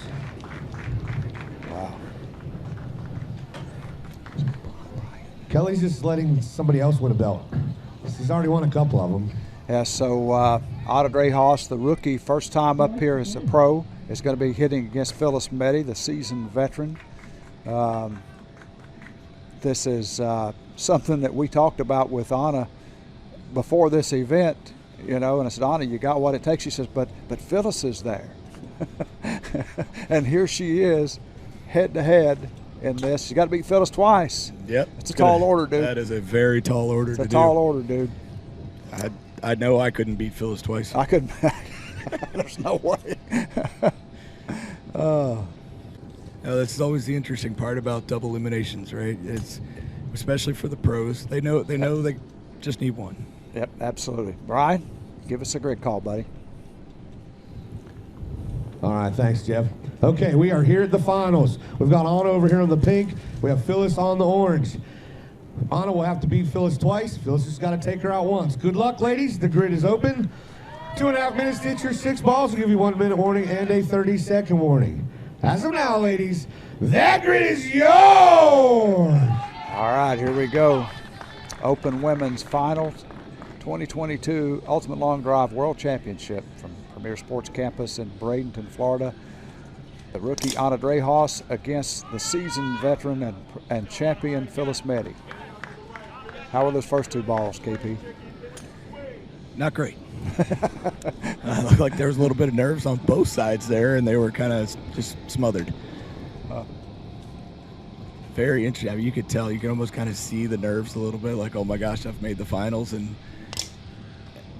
Wow. Kelly's just letting somebody else win a belt. He's already won a couple of them. Yeah, so Ana Dreos, the rookie, first time up here as a pro, is going to be hitting against Phyllis Meddy, the seasoned veteran. This is something that we talked about with Ana before this event, you know, and I said, Ana, you got what it takes. She says, but Phyllis is there. And here she is, head to head in this. You got to beat Phyllis twice. Yep. It's a tall order, dude. That is a very tall order to do. It's a tall order, dude. I know I couldn't beat Phyllis twice. I couldn't. There's no way. That's always the interesting part about double eliminations, right? It's especially for the pros. They know they just need one. Yep, absolutely. Brian, give us a grid call, buddy. All right, thanks, Jeff. Okay, we are here at the finals. We've got Ana over here on the pink. We have Phyllis on the orange. Ana will have to beat Phyllis twice. Phyllis has got to take her out once. Good luck, ladies. The grid is open. 2.5 minutes to hit your 6 balls. We'll give you 1 minute warning and a 30-second warning. As of now, ladies, that grid is yours. All right, here we go. Open Women's Finals 2022 Ultimate Long Drive World Championship from Premier Sports Campus in Bradenton, Florida. The rookie Ana Dreos against the seasoned veteran and champion Phyllis Meddy. How were those first 2 balls, KP? Not great. Looked like there was a little bit of nerves on both sides there, and they were kind of just smothered. Very interesting. I mean, you could tell. You can almost kind of see the nerves a little bit, like, oh my gosh, I've made the finals, and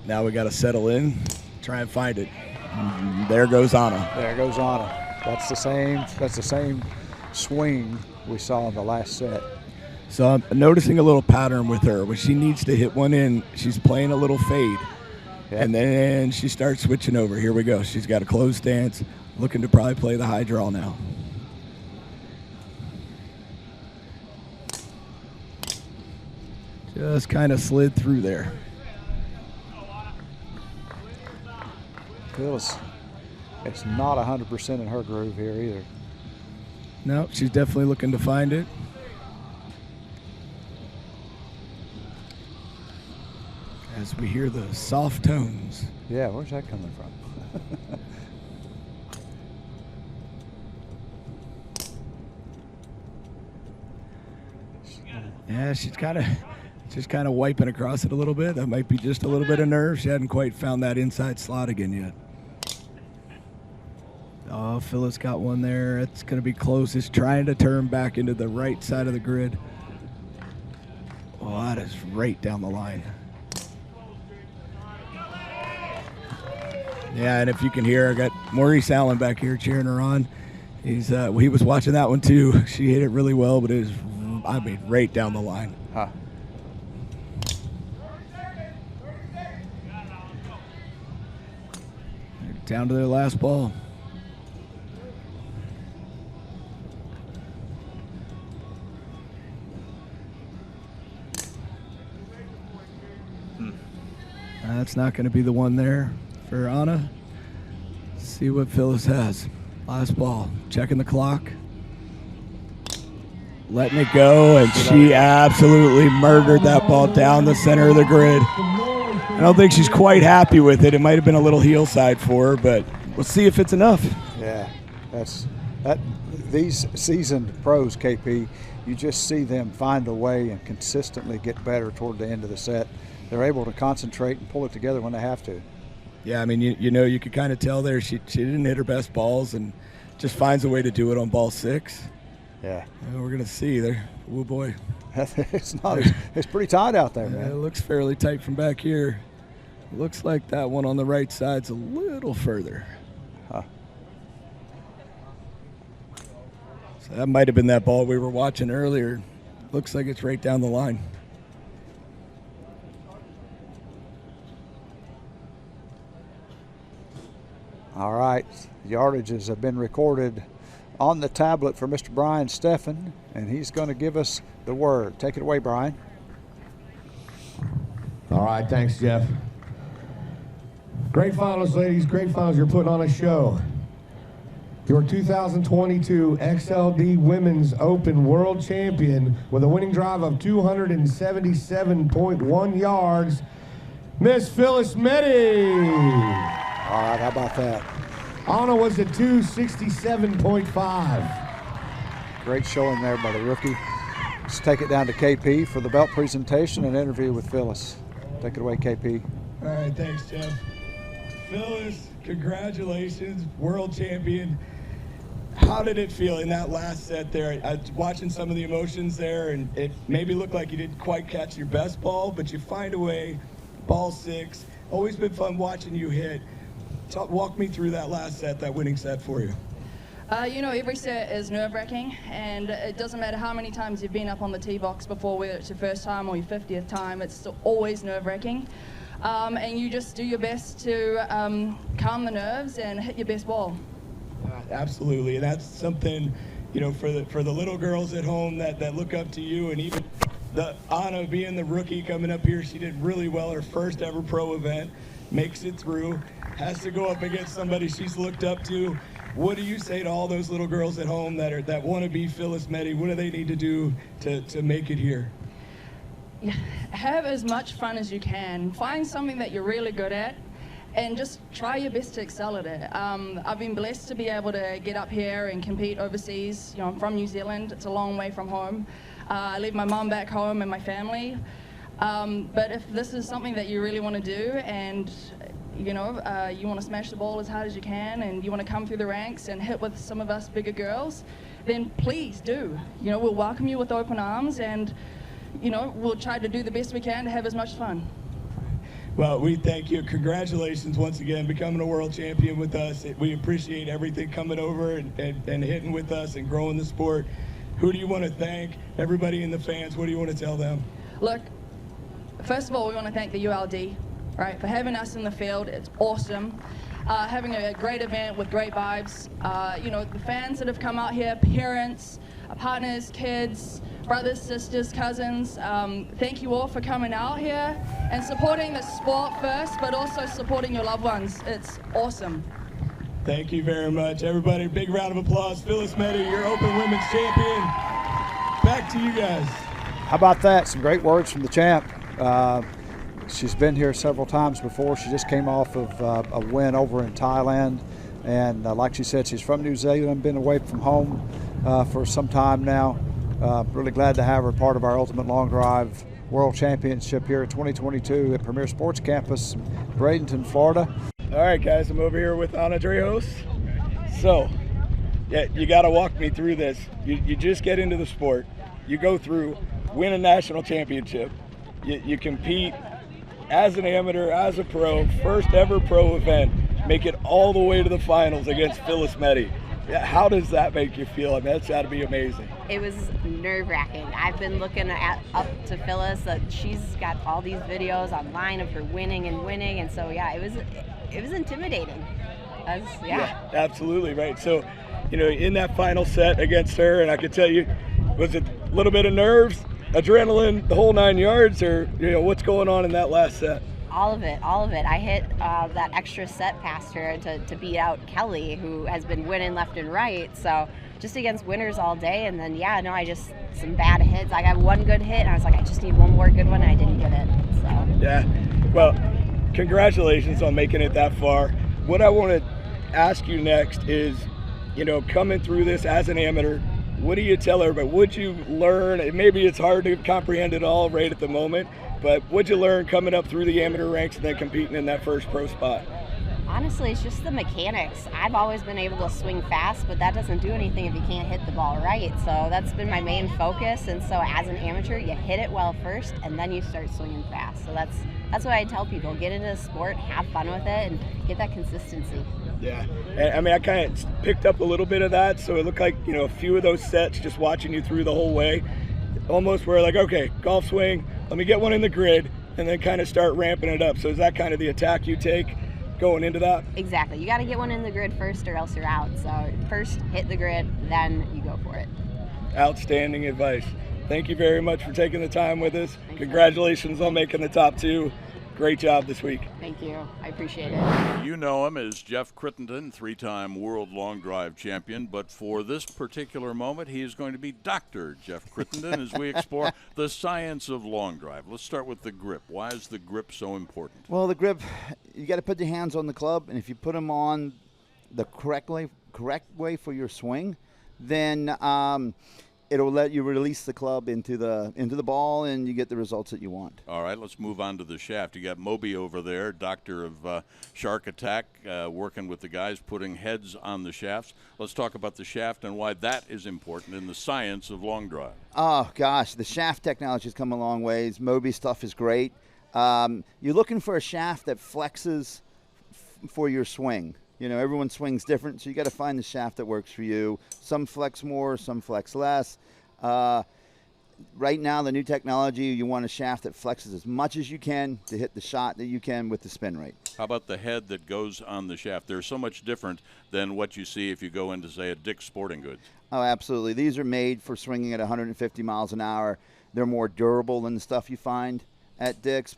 now we got to settle in, try and find it. And there goes Ana. There goes Ana. That's the same swing we saw in the last set. So I'm noticing a little pattern with her. When she needs to hit one in, she's playing a little fade. Yep. And then she starts switching over. Here we go. She's got a closed stance, looking to probably play the high draw now. Just kind of slid through there. Phyllis, it's not 100% in her groove here either. No, she's definitely looking to find it. As we hear the soft tones. Yeah, where's that coming from? Yeah, she's just kind of wiping across it a little bit. That might be just a little bit of nerve. She hadn't quite found that inside slot again yet. Oh, Phyllis got one there. It's going to be close. It's trying to turn back into the right side of the grid. Oh, that is right down the line. Yeah, and if you can hear, I got Maurice Allen back here cheering her on. He was watching that one too. She hit it really well, but it was, right down the line. Huh. Down to their last ball. That's not going to be the one there for Ana. Let's see what Phyllis has. Last ball. Checking the clock. Letting it go, and she absolutely murdered that ball down the center of the grid. I don't think she's quite happy with it. It might have been a little heel side for her, but we'll see if it's enough. Yeah, these seasoned pros, KP, you just see them find a way and consistently get better toward the end of the set. They're able to concentrate and pull it together when they have to. Yeah, I mean, you could kind of tell there she didn't hit her best balls and just finds a way to do it on ball 6. Yeah. And we're going to see there. Oh, boy. It's pretty tight out there, man. It looks fairly tight from back here. Looks like that one on the right side's a little further. Huh. So that might have been that ball we were watching earlier. Looks like it's right down the line. All right, yardages have been recorded on the tablet for Mr. Brian Steffen, and he's going to give us the word. Take it away, Brian. All right, thanks, Jeff. Great finals, ladies. Great finals. You're putting on a show. Your 2022 XLD Women's Open World Champion with a winning drive of 277.1 yards, Miss Phyllis Meddy. All right, how about that? Anna was at 267.5. Great showing there by the rookie. Let's take it down to KP for the belt presentation and interview with Phyllis. Take it away, KP. All right, thanks, Jeff. Phyllis, congratulations, world champion. How did it feel in that last set there? I was watching some of the emotions there, and it maybe looked like you didn't quite catch your best ball, but you find a way. Ball 6. Always been fun watching you hit. Walk me through that last set, that winning set for you. You know, every set is nerve-wracking, and it doesn't matter how many times you've been up on the tee box before, whether it's your first time or your 50th time, it's always nerve-wracking. And you just do your best to calm the nerves and hit your best ball. Absolutely, and that's something, you know, for the little girls at home that look up to you, and even the Anna being the rookie coming up here, she did really well, her first ever pro event, makes it through, has to go up against somebody she's looked up to. What do you say to all those little girls at home that want to be Phyllis Meddy? What do they need to do to make it here? Have as much fun as you can. Find something that you're really good at and just try your best to excel at it. I've been blessed to be able to get up here and compete overseas. You know, I'm from New Zealand. It's a long way from home. I leave my mom back home and my family. But if this is something that you really want to do, and you know, you want to smash the ball as hard as you can, and you want to come through the ranks and hit with some of us bigger girls, then please do. You know, we'll welcome you with open arms, and you know, we'll try to do the best we can to have as much fun. Well, we thank you. Congratulations once again, becoming a world champion with us. We appreciate everything coming over and hitting with us and growing the sport. Who do you want to thank? Everybody in the fans, what do you want to tell them? Look, first of all, we want to thank the ULD, right, for having us in the field. It's awesome. Having a great event with great vibes. You know, the fans that have come out here, parents, partners, kids, brothers, sisters, cousins, thank you all for coming out here and supporting the sport first, but also supporting your loved ones. It's awesome. Thank you very much. Everybody, big round of applause. Phyllis Meddy, your Open Women's Champion. Back to you guys. How about that? Some great words from the champ. She's been here several times before. She just came off of a win over in Thailand. And like she said, she's from New Zealand, been away from home for some time now. Really glad to have her part of our Ultimate Long Drive World Championship here at 2022 at Premier Sports Campus, Bradenton, Florida. All right, guys, I'm over here with Anna Drejos. So, yeah, you got to walk me through this. You just get into the sport. You go through, win a national championship. You compete as an amateur, as a pro, first ever pro event, make it all the way to the finals against Phyllis Meddy. Yeah, how does that make you feel? I mean, that's got to be amazing. It was nerve-wracking. I've been looking up to Phyllis. She's got all these videos online of her winning, and so yeah, it was intimidating. Yeah, absolutely right. So, you know, in that final set against her, and I could tell you, was it a little bit of nerves, adrenaline, the whole 9 yards, or you know, what's going on in that last set? All of it. I hit that extra set past her to beat out Kelly, who has been winning left and right. So just against winners all day, and then some bad hits. I got one good hit, and I was like, I just need one more good one, and I didn't get it. So yeah, well, congratulations on making it that far. What I want to ask you next is, you know, coming through this as an amateur, what do you tell everybody? What'd you learn? Maybe it's hard to comprehend it all right at the moment, but what'd you learn coming up through the amateur ranks and then competing in that first pro spot? Honestly, it's just the mechanics. I've always been able to swing fast, but that doesn't do anything if you can't hit the ball right. So that's been my main focus. And so as an amateur, you hit it well first, and then you start swinging fast. So that's what I tell people. Get into the sport, have fun with it, and get that consistency. Yeah, and I mean, I kind of picked up a little bit of that. So it looked like, you know, a few of those sets, just watching you through the whole way, almost were like, okay, golf swing, let me get one in the grid, and then kind of start ramping it up. So is that kind of the attack you take going into that? Exactly. You got to get one in the grid first, or else you're out. So first hit the grid, then you go for it. Outstanding advice. Thank you very much for taking the time with us. Congratulations on making the top two. Great job this week. Thank you. I appreciate it. You know him as Jeff Crittenden, 3-time world long drive champion, but for this particular moment, he is going to be Dr. Jeff Crittenden as we explore the science of long drive. Let's start with the grip. Why is the grip so important? Well, the grip, you got to put your hands on the club, and if you put them on the correct way for your swing, then it'll let you release the club into the ball, and you get the results that you want. All right, let's move on to the shaft. You got Moby over there, doctor of shark attack, working with the guys, putting heads on the shafts. Let's talk about the shaft and why that is important in the science of long drive. Oh, gosh, the shaft technology has come a long ways. Moby stuff is great. You're looking for a shaft that flexes for your swing. You know, everyone swings different, so you got to find the shaft that works for you. Some flex more, some flex less. Right now, the new technology, you want a shaft that flexes as much as you can to hit the shot that you can with the spin rate. How about the head that goes on the shaft? They're so much different than what you see if you go into, say, a Dick's Sporting Goods. Oh, absolutely. These are made for swinging at 150 miles an hour. They're more durable than the stuff you find at Dick's.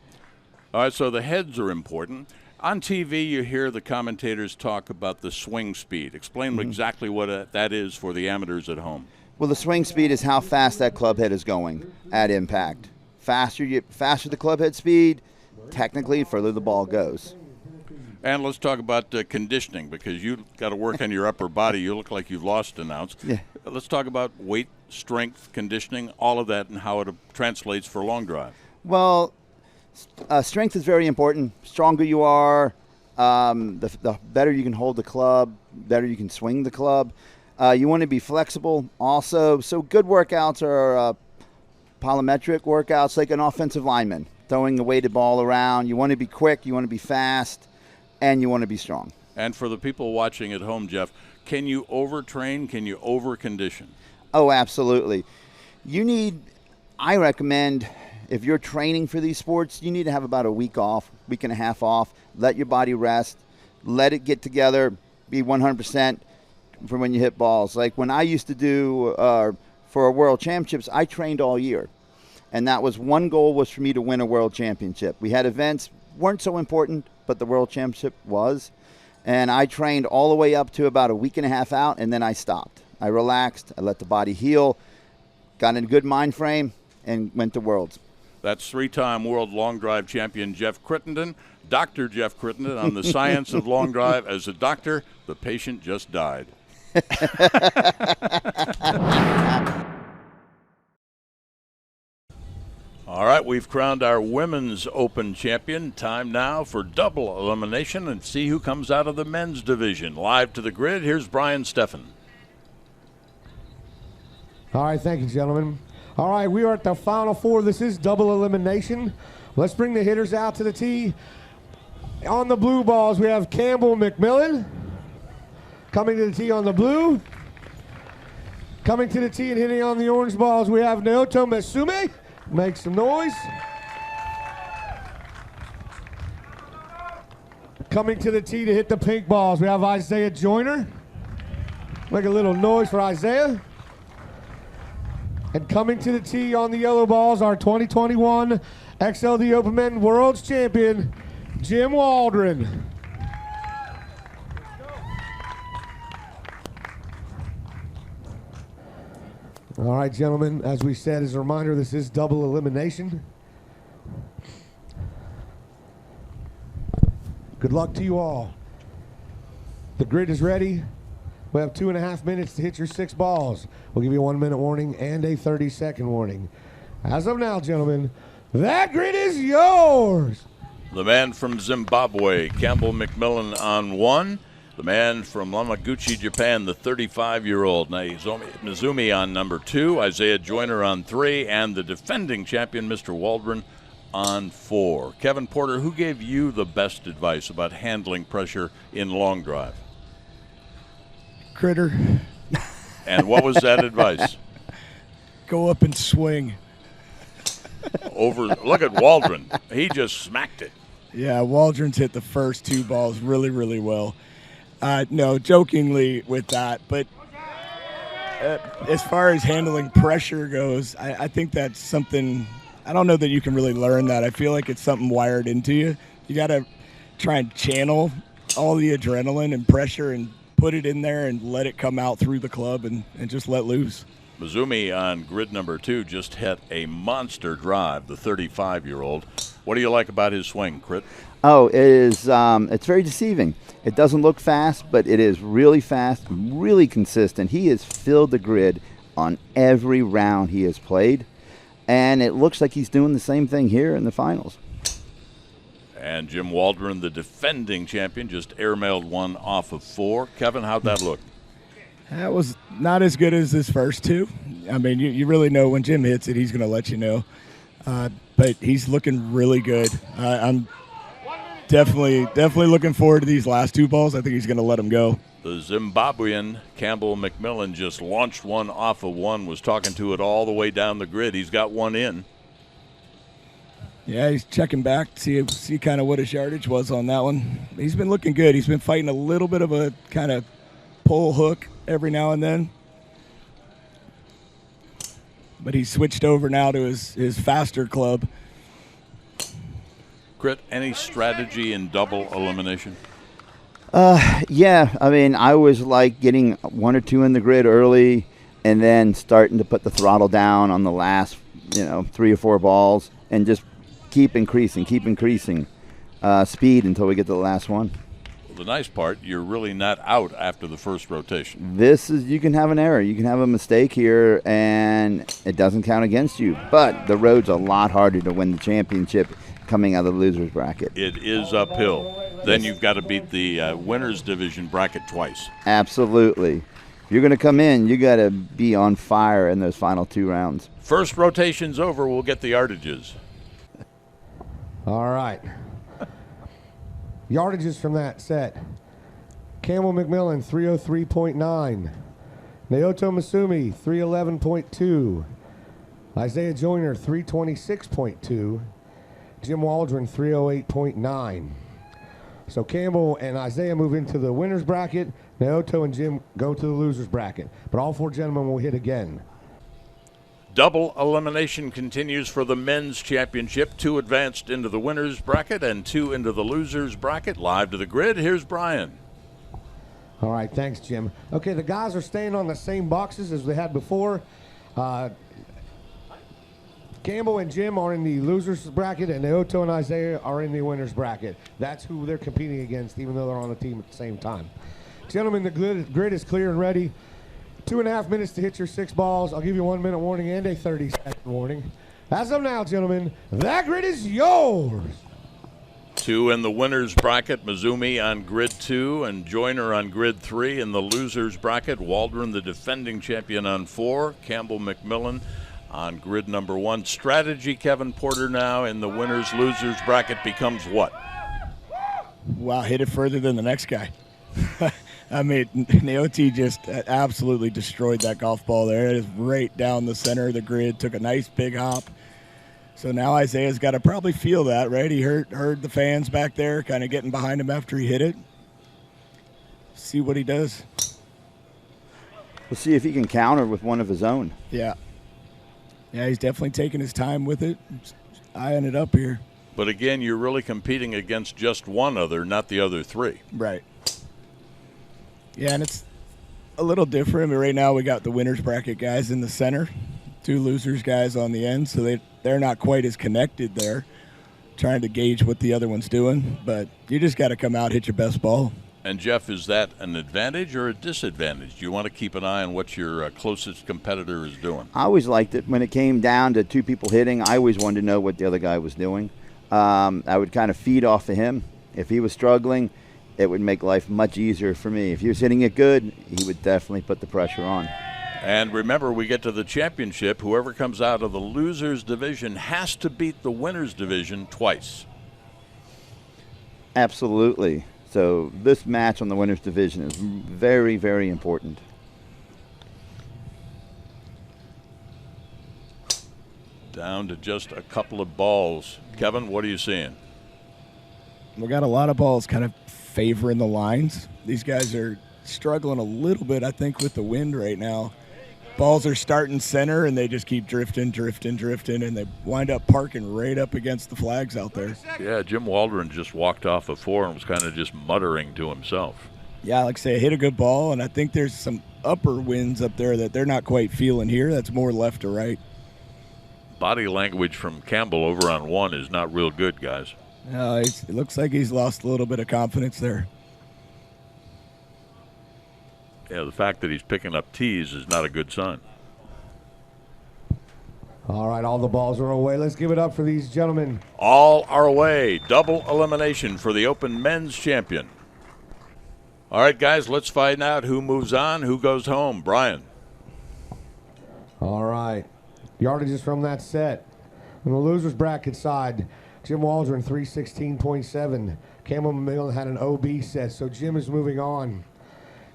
All right, so the heads are important. On TV, you hear the commentators talk about the swing speed. Explain exactly what that is for the amateurs at home. Well, the swing speed is how fast that club head is going at impact. Faster the club head speed, technically, further the ball goes. And let's talk about conditioning, because you got to work on your upper body. You look like you've lost an ounce. Yeah. Let's talk about weight, strength, conditioning, all of that, and how it translates for long drive. Well, strength is very important. Stronger you are, the better you can hold the club, better you can swing the club. You want to be flexible also. So good workouts are polymetric workouts, like an offensive lineman, throwing the weighted ball around. You want to be quick, you want to be fast, and you want to be strong. And for the people watching at home, Jeff, can you overtrain? Can you overcondition? Oh, absolutely. I recommend, if you're training for these sports, you need to have about a week and a half off. Let your body rest. Let it get together. Be 100% for when you hit balls. Like when I used to do for World Championships, I trained all year. And that was one goal, was for me to win a World Championship. We had events, weren't so important, but the World Championship was. And I trained all the way up to about a week and a half out, and then I stopped. I relaxed. I let the body heal, got in a good mind frame, and went to Worlds. That's 3-time world long drive champion Jeff Crittenden, Dr. Jeff Crittenden, on the science of long drive. As a doctor, the patient just died. All right, we've crowned our Women's Open champion. Time now for double elimination and see who comes out of the men's division. Live to the grid, here's Brian Steffen. All right, thank you, gentlemen. All right, we are at the final four. This is double elimination. Let's bring the hitters out to the tee. On the blue balls, we have Campbell McMillan coming to the tee on the blue. Coming to the tee and hitting on the orange balls, we have Naoto Matsume. Make some noise. Coming to the tee to hit the pink balls, we have Isaiah Joyner. Make a little noise for Isaiah. And coming to the tee on the yellow balls, our 2021 XLD Open Men World's Champion, Jim Waldron. All right, gentlemen, as we said, as a reminder, this is double elimination. Good luck to you all. The grid is ready. We have 2.5 minutes to hit your 6 balls. We'll give you a 1-minute warning and a 30-second warning. As of now, gentlemen, that grid is yours. The man from Zimbabwe, Campbell McMillan, on 1. The man from Yamaguchi, Japan, the 35-year-old Mizumi on number 2. Isaiah Joyner on 3. And the defending champion, Mr. Waldron, on 4. Kevin Porter, who gave you the best advice about handling pressure in long drive? Critter. And what was that advice? Go up and swing. Look at Waldron. He just smacked it. Yeah, Waldron's hit the first 2 balls really, really well. No, jokingly with that, but as far as handling pressure goes, I think that's something I don't know that you can really learn that. I feel like it's something wired into you. You got to try and channel all the adrenaline and pressure and put it in there and let it come out through the club and just let loose. Mizumi on grid number 2 just hit a monster drive, the 35-year-old. What do you like about his swing, Crit? Oh, it is. It's very deceiving. It doesn't look fast, but it is really fast, really consistent. He has filled the grid on every round he has played, and it looks like he's doing the same thing here in the finals. And Jim Waldron, the defending champion, just airmailed one off of 4. Kevin, how'd that look? That was not as good as his first 2. I mean, you really know when Jim hits it, he's going to let you know. But he's looking really good. I'm definitely looking forward to these last 2 balls. I think he's going to let them go. The Zimbabwean Campbell McMillan just launched one off of 1, was talking to it all the way down the grid. He's got one in. Yeah, he's checking back, see kind of what his yardage was on that one. He's been looking good. He's been fighting a little bit of a kind of pull hook every now and then. But he's switched over now to his faster club. Crit, any strategy in double elimination? Yeah, I mean, I always like getting 1 or 2 in the grid early and then starting to put the throttle down on the last, 3 or 4 balls and just keep increasing speed until we get to the last one. Well, the nice part, you're really not out after the first rotation. You can have an error. You can have a mistake here, and it doesn't count against you. But the road's a lot harder to win the championship coming out of the loser's bracket. It is uphill. Then you've got to beat the winner's division bracket twice. Absolutely. If you're going to come in, you got to be on fire in those final 2 rounds. First rotation's over. We'll get the yardages. All right. Yardages from that set. Campbell McMillan, 303.9. Naoto Masumi, 311.2. Isaiah Joyner, 326.2. Jim Waldron, 308.9. So Campbell and Isaiah move into the winner's bracket. Naoto and Jim go to the loser's bracket. But all 4 gentlemen will hit again. Double elimination continues for the men's championship. 2 advanced into the winner's bracket and 2 into the loser's bracket. Live to the grid, here's Brian. All right, thanks, Jim. Okay, the guys are staying on the same boxes as they had before. Campbell and Jim are in the loser's bracket, and Naoto and Isaiah are in the winner's bracket. That's who they're competing against, even though they're on the team at the same time. Gentlemen, the grid is clear and ready. 2.5 minutes to hit your 6 balls. I'll give you 1 minute warning and a 30-second warning. As of now, gentlemen, that grid is yours. 2 in the winner's bracket, Mizumi on grid 2 and Joyner on grid 3. In the loser's bracket, Waldron, the defending champion, on 4. Campbell McMillan on grid number 1. Strategy, Kevin Porter, now in the winner's loser's bracket becomes what? Wow, hit it further than the next guy. I mean, Naoti just absolutely destroyed that golf ball there. It is right down the center of the grid, took a nice big hop. So now Isaiah's got to probably feel that, right? He heard the fans back there kind of getting behind him after he hit it. See what he does. We'll see if he can counter with one of his own. Yeah. Yeah, he's definitely taking his time with it. Eyeing it up here. But again, you're really competing against just one other, not the other 3. Right. Yeah, and it's a little different. I mean, right now we got the winner's bracket guys in the center, 2 losers guys on the end, so they're not quite as connected there, trying to gauge what the other one's doing. But you just got to come out, hit your best ball. And, Jeff, is that an advantage or a disadvantage? Do you want to keep an eye on what your closest competitor is doing? I always liked it. When it came down to 2 people hitting, I always wanted to know what the other guy was doing. I would kind of feed off of him. If he was struggling, it would make life much easier for me. If he was hitting it good, he would definitely put the pressure on. And remember, we get to the championship. Whoever comes out of the loser's division has to beat the winner's division twice. Absolutely. So this match on the winner's division is very, very important. Down to just a couple of balls. Kevin, what are you seeing? We got a lot of balls kind of favoring the lines. These guys are struggling a little bit, I think, with the wind right now. balls are starting center, and they just keep drifting, and they wind up parking right up against the flags out there. Yeah, Jim Waldron just walked off a 4 and was kind of just muttering to himself. Yeah, like I say, I hit a good ball, and I think there's some upper winds up there that they're not quite feeling here. That's more left to right. Body language from Campbell over on 1 is not real good, guys. No, it looks like he's lost a little bit of confidence there. Yeah, the fact that he's picking up tees is not a good sign. All right, all the balls are away. Let's give it up for these gentlemen. All our way. Double elimination for the Open Men's Champion. All right, guys, let's find out who moves on, who goes home. Brian. All right. Yardages from that set. On the losers bracket side, Jim Waldron, 316.7. Campbell McMillan had an OB set, so Jim is moving on.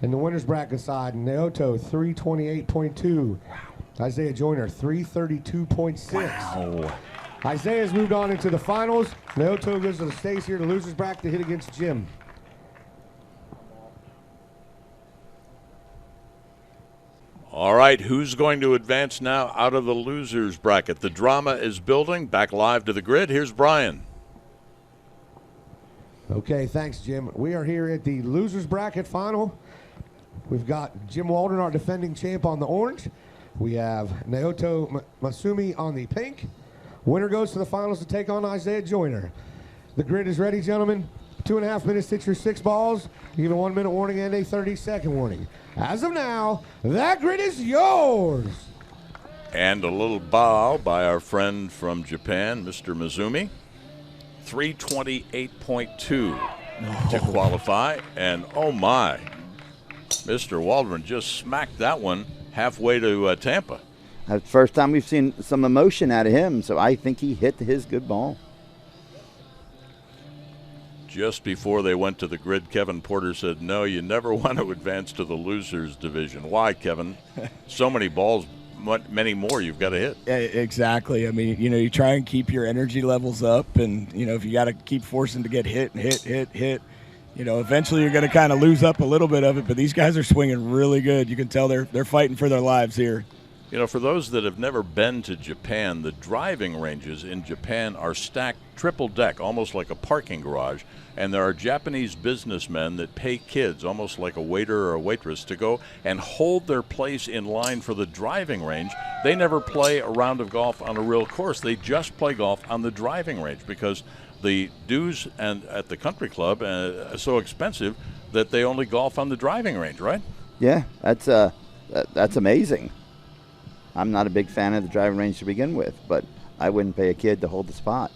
In the winners bracket side, Naoto, 328.2. Isaiah Joyner, 332.6. Wow. Isaiah's moved on into the finals. Naoto stays here to losers bracket to hit against Jim. All right, who's going to advance now out of the losers bracket? The drama is building. Back live to the grid. Here's Brian. Okay, thanks, Jim. We are here at the losers bracket final. We've got Jim Waldron, our defending champ, on the orange. We have Naoto Masumi on the pink. Winner goes to the finals to take on Isaiah Joyner. The grid is ready, gentlemen. 2.5 minutes to hit your 6 balls. You give a 1-minute warning and a 30-second warning. As of now, that grid is yours. And a little bow by our friend from Japan, Mr. Mizumi. 328.2 to qualify. And oh my, Mr. Waldron just smacked that one halfway to Tampa. That's the first time we've seen some emotion out of him, so I think he hit his good ball. Just before they went to the grid, Kevin Porter said, no, you never want to advance to the losers division. Why, Kevin? So many balls, many more you've got to hit. Yeah, exactly. I mean, you try and keep your energy levels up, and, if you got to keep forcing to get hit and hit, eventually you're going to kind of lose up a little bit of it, but these guys are swinging really good. You can tell they're fighting for their lives here. For those that have never been to Japan, the driving ranges in Japan are stacked triple deck, almost like a parking garage. And there are Japanese businessmen that pay kids, almost like a waiter or a waitress, to go and hold their place in line for the driving range. They never play a round of golf on a real course. They just play golf on the driving range because the dues at the country club are so expensive that they only golf on the driving range, right? Yeah, that's amazing. I'm not a big fan of the driving range to begin with, but I wouldn't pay a kid to hold the spot.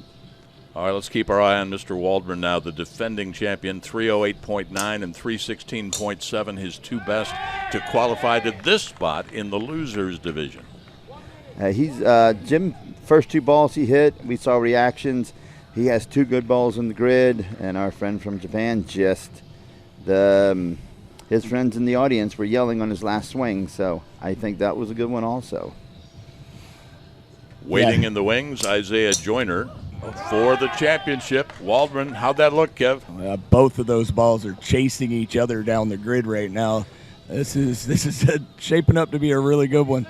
All right, let's keep our eye on Mr. Waldron now, the defending champion, 308.9 and 316.7, his 2 best to qualify to this spot in the losers division. Jim, first 2 balls he hit, we saw reactions. He has 2 good balls in the grid, and our friend from Japan his friends in the audience were yelling on his last swing, so I think that was a good one also. Waiting in the wings, Isaiah Joyner for the championship. Waldron, how'd that look, Kev? Both of those balls are chasing each other down the grid right now. This is shaping up to be a really good one.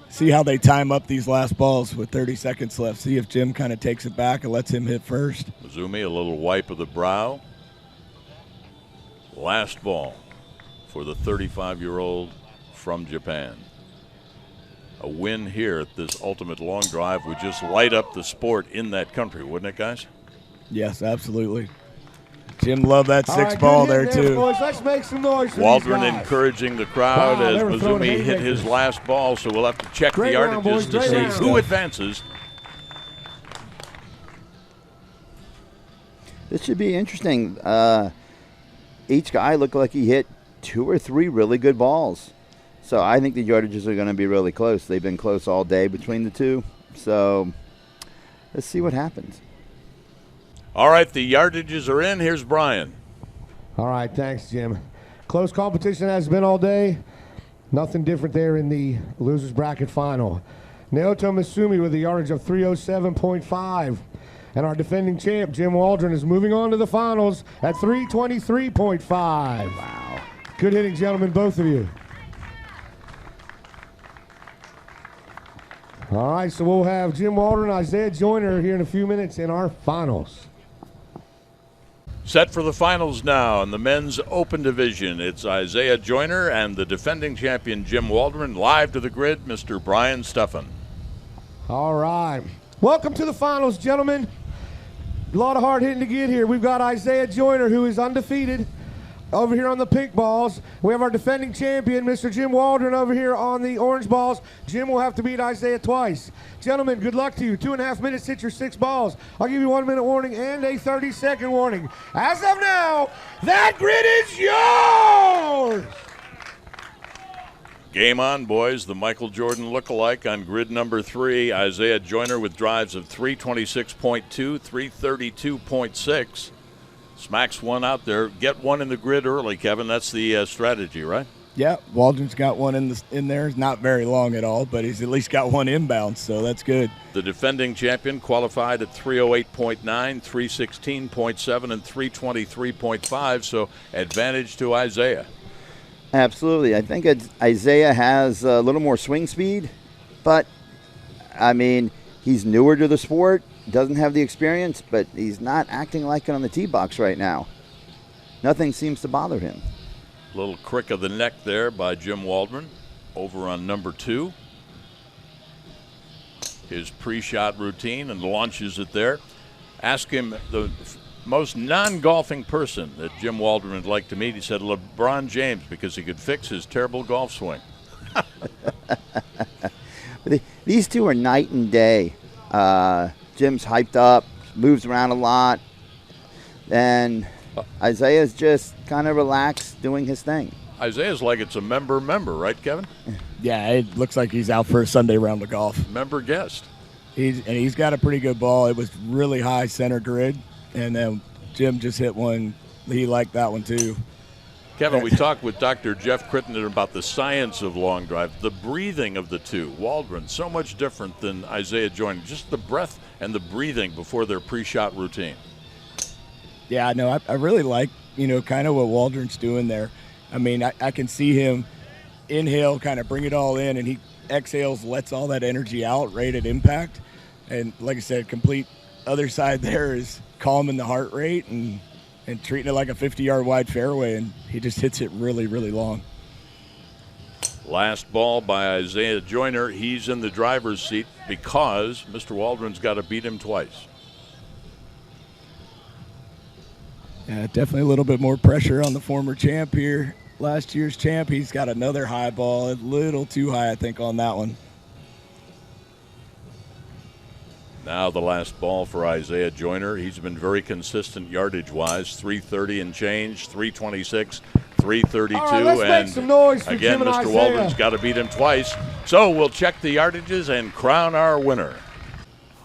See how they time up these last balls with 30 seconds left. See if Jim kind of takes it back and lets him hit first. Mizumi, a little wipe of the brow. Last ball for the 35-year-old from Japan. A win here at this Ultimate Long Drive would just light up the sport in that country, wouldn't it, guys? Yes, absolutely. Jim loved that 6 ball there, too. Boys. Let's make some noise for Waldron these guys. encouraging the crowd as Mizumi hit his last ball, so we'll have to check the yardages to see who advances. This should be interesting. Each guy looked like he hit 2 or 3 really good balls. So I think the yardages are going to be really close. They've been close all day between the 2. So let's see what happens. All right, the yardages are in. Here's Brian. All right, thanks, Jim. Close competition has been all day. Nothing different there in the losers bracket final. Naoto Masumi with a yardage of 307.5. And our defending champ, Jim Waldron, is moving on to the finals at 323.5. Wow. Good hitting, gentlemen, both of you. All right, so we'll have Jim Waldron and Isaiah Joyner here in a few minutes in our finals. Set for the finals now in the men's open division. It's Isaiah Joyner and the defending champion Jim Waldron. Live to the grid, Mr. Brian Steffen. All right. Welcome to the finals, gentlemen. A lot of hard hitting to get here. We've got Isaiah Joyner, who is undefeated, over here on the pink balls. We have our defending champion, Mr. Jim Waldron, over here on the orange balls. Jim will have to beat Isaiah twice. Gentlemen, good luck to you. 2.5 minutes, hit your 6 balls. I'll give you 1 minute warning and a 30-second warning. As of now, that grid is yours! Game on, boys. The Michael Jordan lookalike on grid number 3. Isaiah Joyner with drives of 326.2, 332.6. Smacks one out there. Get one in the grid early, Kevin. That's the strategy, right? Yeah, Waldron's got one in there. It's not very long at all, but he's at least got one inbound, so that's good. The defending champion qualified at 308.9, 316.7, and 323.5, so advantage to Isaiah. Absolutely. I think Isaiah has a little more swing speed, but, I mean, he's newer to the sport, doesn't have the experience, but he's not acting like it on the tee box right now. Nothing seems to bother him. Little crick of the neck there by Jim Waldron over on number 2. His pre-shot routine and launches it there. Ask him the most non-golfing person that Jim Waldron would like to meet. He said LeBron James, because he could fix his terrible golf swing. These two are night and day. Jim's hyped up, moves around a lot, and Isaiah's just kind of relaxed doing his thing. Isaiah's like it's a member, right, Kevin? Yeah, it looks like he's out for a Sunday round of golf. Member guest. He's got a pretty good ball. It was really high center grid, and then Jim just hit one. He liked that one too. Kevin, we talked with Dr. Jeff Crittenden about the science of long drive, the breathing of the two. Waldron, so much different than Isaiah Joyner, just the breath and the breathing before their pre-shot routine. Yeah, no, I really like, kind of what Waldron's doing there. I mean, I can see him inhale, kind of bring it all in, and he exhales, lets all that energy out right at impact. And like I said, complete other side there is calming the heart rate and treating it like a 50-yard wide fairway, and he just hits it really, really long. Last ball by Isaiah Joyner. He's in the driver's seat because Mr. Waldron's got to beat him twice. Yeah, definitely a little bit more pressure on the former champ here. Last year's champ, he's got another high ball, a little too high, I think, on that one. Now the last ball for Isaiah Joyner. He's been very consistent yardage-wise, 330 and change, 326, 332. All right, let's make some noise for again, Jim and Mr. Isaiah. Waldron's got to beat him twice. So we'll check the yardages and crown our winner.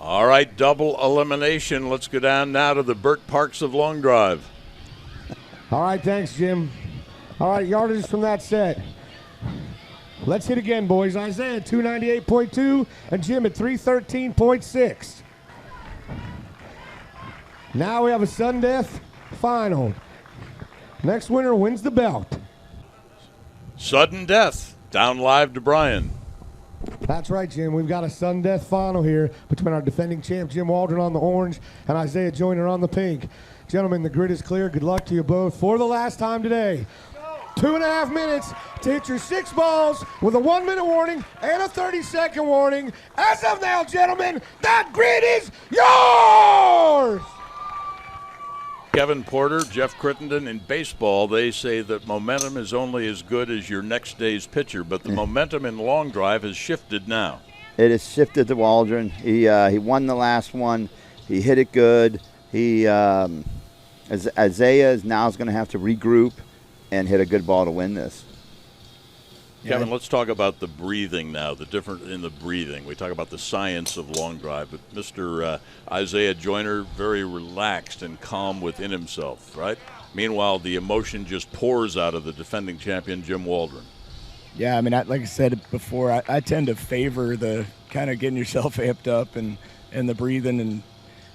All right, double elimination. Let's go down now to the Burt Parks of Long Drive. All right, thanks, Jim. All right, yardages from that set. Let's hit again, boys. Isaiah at 298.2 and Jim at 313.6. Now we have a sudden death final. Next winner wins the belt. Sudden death. Down live to Brian. That's right, Jim. We've got a sudden death final here between our defending champ, Jim Waldron, on the orange and Isaiah Joyner on the pink. Gentlemen, the grid is clear. Good luck to you both for the last time today. 2.5 minutes to hit your 6 balls with a 1 minute warning and a 30-second warning. As of now, gentlemen, that grid is yours! Kevin Porter, Jeff Crittenden. In baseball, they say that momentum is only as good as your next day's pitcher, but the momentum in long drive has shifted now. It has shifted to Waldron. He won the last one. He hit it good. Isaiah is now going to have to regroup and hit a good ball to win this. Kevin, let's talk about the breathing now, the difference in the breathing. We talk about the science of long drive, but Mr. Isaiah Joyner, very relaxed and calm within himself, right? Meanwhile, the emotion just pours out of the defending champion, Jim Waldron. Yeah, I mean, like I said before, I tend to favor the kind of getting yourself amped up and the breathing. And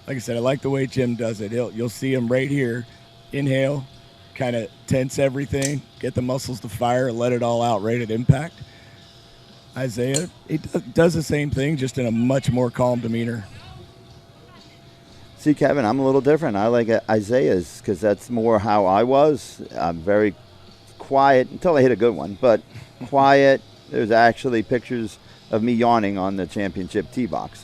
like I said, I like the way Jim does it. You'll see him right here, inhale, kind of tense everything, get the muscles to fire, and let it all out right at impact. Isaiah, he does the same thing, just in a much more calm demeanor. See, Kevin, I'm a little different. I like Isaiah's because that's more how I was. I'm very quiet until I hit a good one, but quiet. There's actually pictures of me yawning on the championship tee box.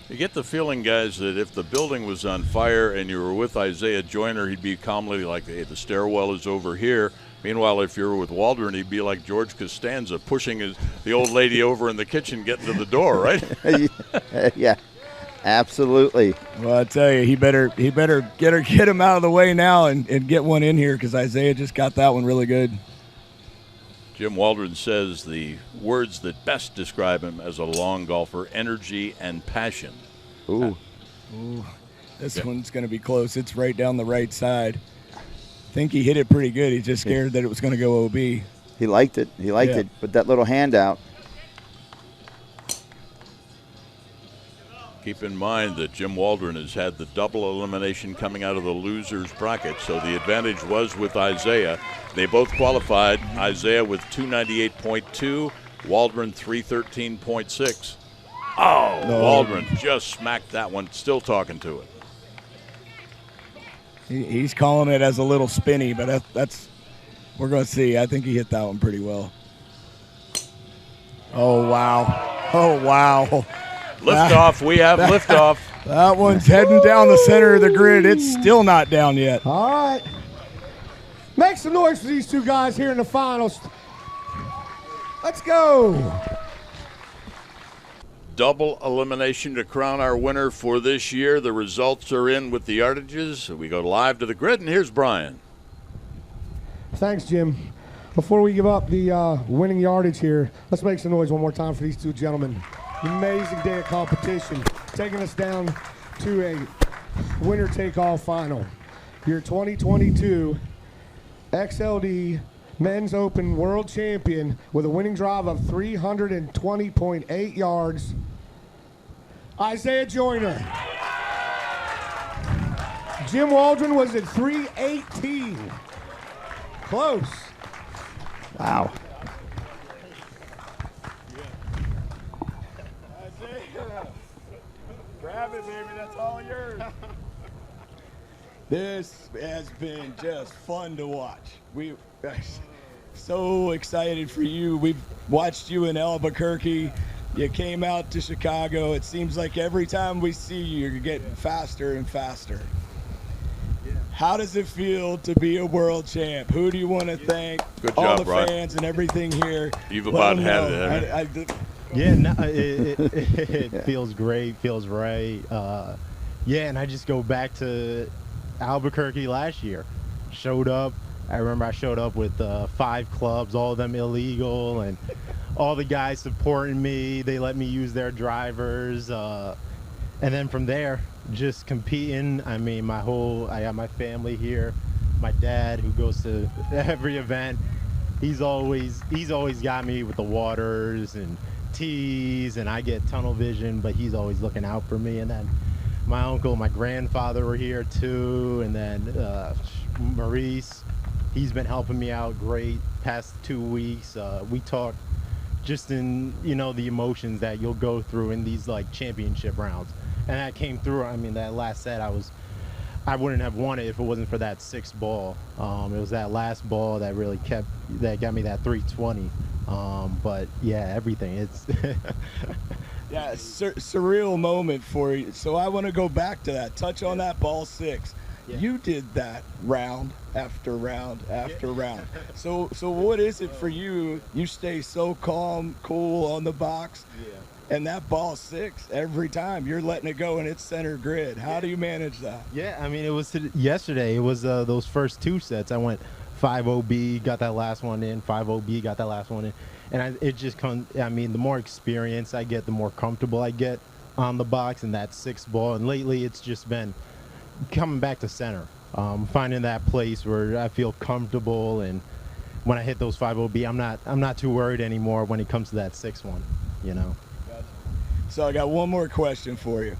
You get the feeling, guys, that if the building was on fire and you were with Isaiah Joyner, he'd be calmly like, hey, the stairwell is over here. Meanwhile, if you were with Waldron, he'd be like George Costanza pushing the old lady over in the kitchen getting to the door, right? Yeah, absolutely. Well, I tell you, he better get him out of the way now and get one in here, because Isaiah just got that one really good. Jim Waldron says the words that best describe him as a long golfer: energy and passion. Ooh. This one's going to be close. It's right down the right side. I think he hit it pretty good. He's just scared that it was going to go OB. He liked it. He liked it. But that little hand out. Keep in mind that Jim Waldron has had the double elimination coming out of the loser's bracket, so the advantage was with Isaiah. They both qualified. Isaiah with 298.2, Waldron 313.6. Oh, no. Waldron just smacked that one, still talking to it. He's calling it as a little spinny, but that's we're going to see. I think he hit that one pretty well. Oh, wow. Oh, wow. Liftoff. We have liftoff. That one's heading down the center of the grid. It's still not down yet. All right. Make some noise for these two guys here in the finals. Let's go. Double elimination to crown our winner for this year. The results are in with the yardages. We go live to the grid, and here's Brian. Thanks, Jim. Before we give up the winning yardage here, let's make some noise one more time for these two gentlemen. Amazing day of competition, taking us down to a winner-take-all final. Your 2022 XLD Men's Open World Champion with a winning drive of 320.8 yards, Isaiah Joyner. Jim Waldron was at 318. Close. Wow. Grab it, baby. That's all yours. This has been just fun to watch. We so excited for you. We've watched you in Albuquerque. You came out to Chicago. It seems like every time we see you, you're getting faster and faster. How does it feel to be a world champ? Who do you want to thank? Good all job, the Brian. fans and everything here. You've about had it, haven't you? Yeah, no, it feels great, feels right. Yeah, and I just go back to Albuquerque last year. Showed up. I remember I showed up with 5 clubs, all of them illegal, and all the guys supporting me. They let me use their drivers. And then from there, just competing. I mean, I got my family here. My dad, who goes to every event, he's always got me with the waters and tees, and I get tunnel vision, but he's always looking out for me. And then my uncle, my grandfather were here too, and then Maurice, he's been helping me out great past 2 weeks. We talked just in, the emotions that you'll go through in these like championship rounds, and that came through. I mean, that last set I wouldn't have won it if it wasn't for that 6th ball. It was that last ball that really got me that 320. But yeah, everything. It's yeah, surreal moment for you. So I want to go back to that. Touch on that ball 6. Yeah. You did that round after round after round. So what is it for you? You stay so calm, cool on the box. Yeah. And that ball 6, every time you're letting it go and it's center grid. How do you manage that? Yeah, I mean, it was yesterday. It was those first 2 sets. I went 5 OB, got that last one in, 5 OB, got that last one in. And it just comes, I mean, the more experience I get, the more comfortable I get on the box and that 6th ball. And lately it's just been coming back to center, finding that place where I feel comfortable. And when I hit those 5 OB, I'm not too worried anymore when it comes to that 6th one, So I got one more question for you.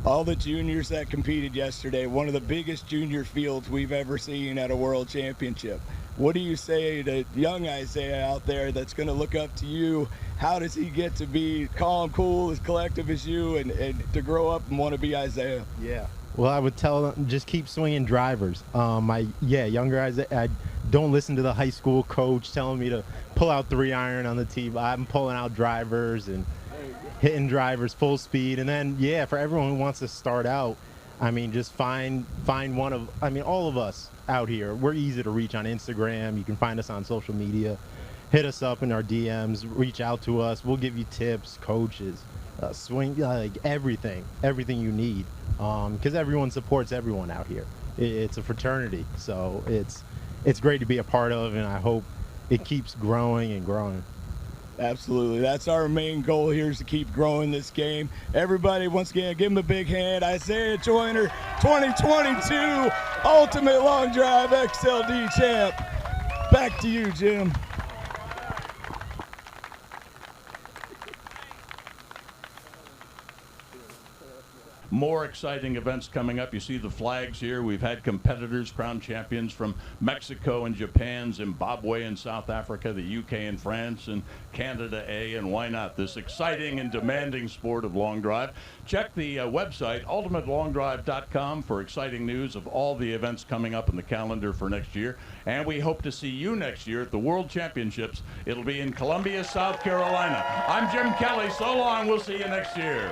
All the juniors that competed yesterday, one of the biggest junior fields we've ever seen at a world championship. What do you say to young Isaiah out there that's going to look up to you how does he get to be calm, cool, as collective as you, and to grow up and want to be Isaiah? Yeah. Well, I would tell them just keep swinging drivers. Younger guys, I don't listen to the high school coach telling me to pull out 3-iron on the tee. I'm pulling out drivers and hitting drivers full speed. And then, yeah, for everyone who wants to start out, I mean, just find one of, I mean, all of us out here, we're easy to reach on Instagram. You can find us on social media. Hit us up in our DMs, reach out to us. We'll give you tips, coaches, swing, like everything you need. Because everyone supports everyone out here. It's a fraternity, so it's great to be a part of, and I hope it keeps growing and growing. Absolutely. That's our main goal here, is to keep growing this game. Everybody, once again, give him a big hand. Isaiah Joyner, 2022 Ultimate Long Drive XLD champ. Back to you, Jim. More exciting events coming up. You see the flags here. We've had competitors, crown champions from Mexico and Japan, Zimbabwe and South Africa, the UK and France, and Canada A, and why not? This exciting and demanding sport of long drive. Check the website, ultimatelongdrive.com, for exciting news of all the events coming up in the calendar for next year. And we hope to see you next year at the World Championships. It'll be in Columbia, South Carolina. I'm Jim Kelly. So long. We'll see you next year.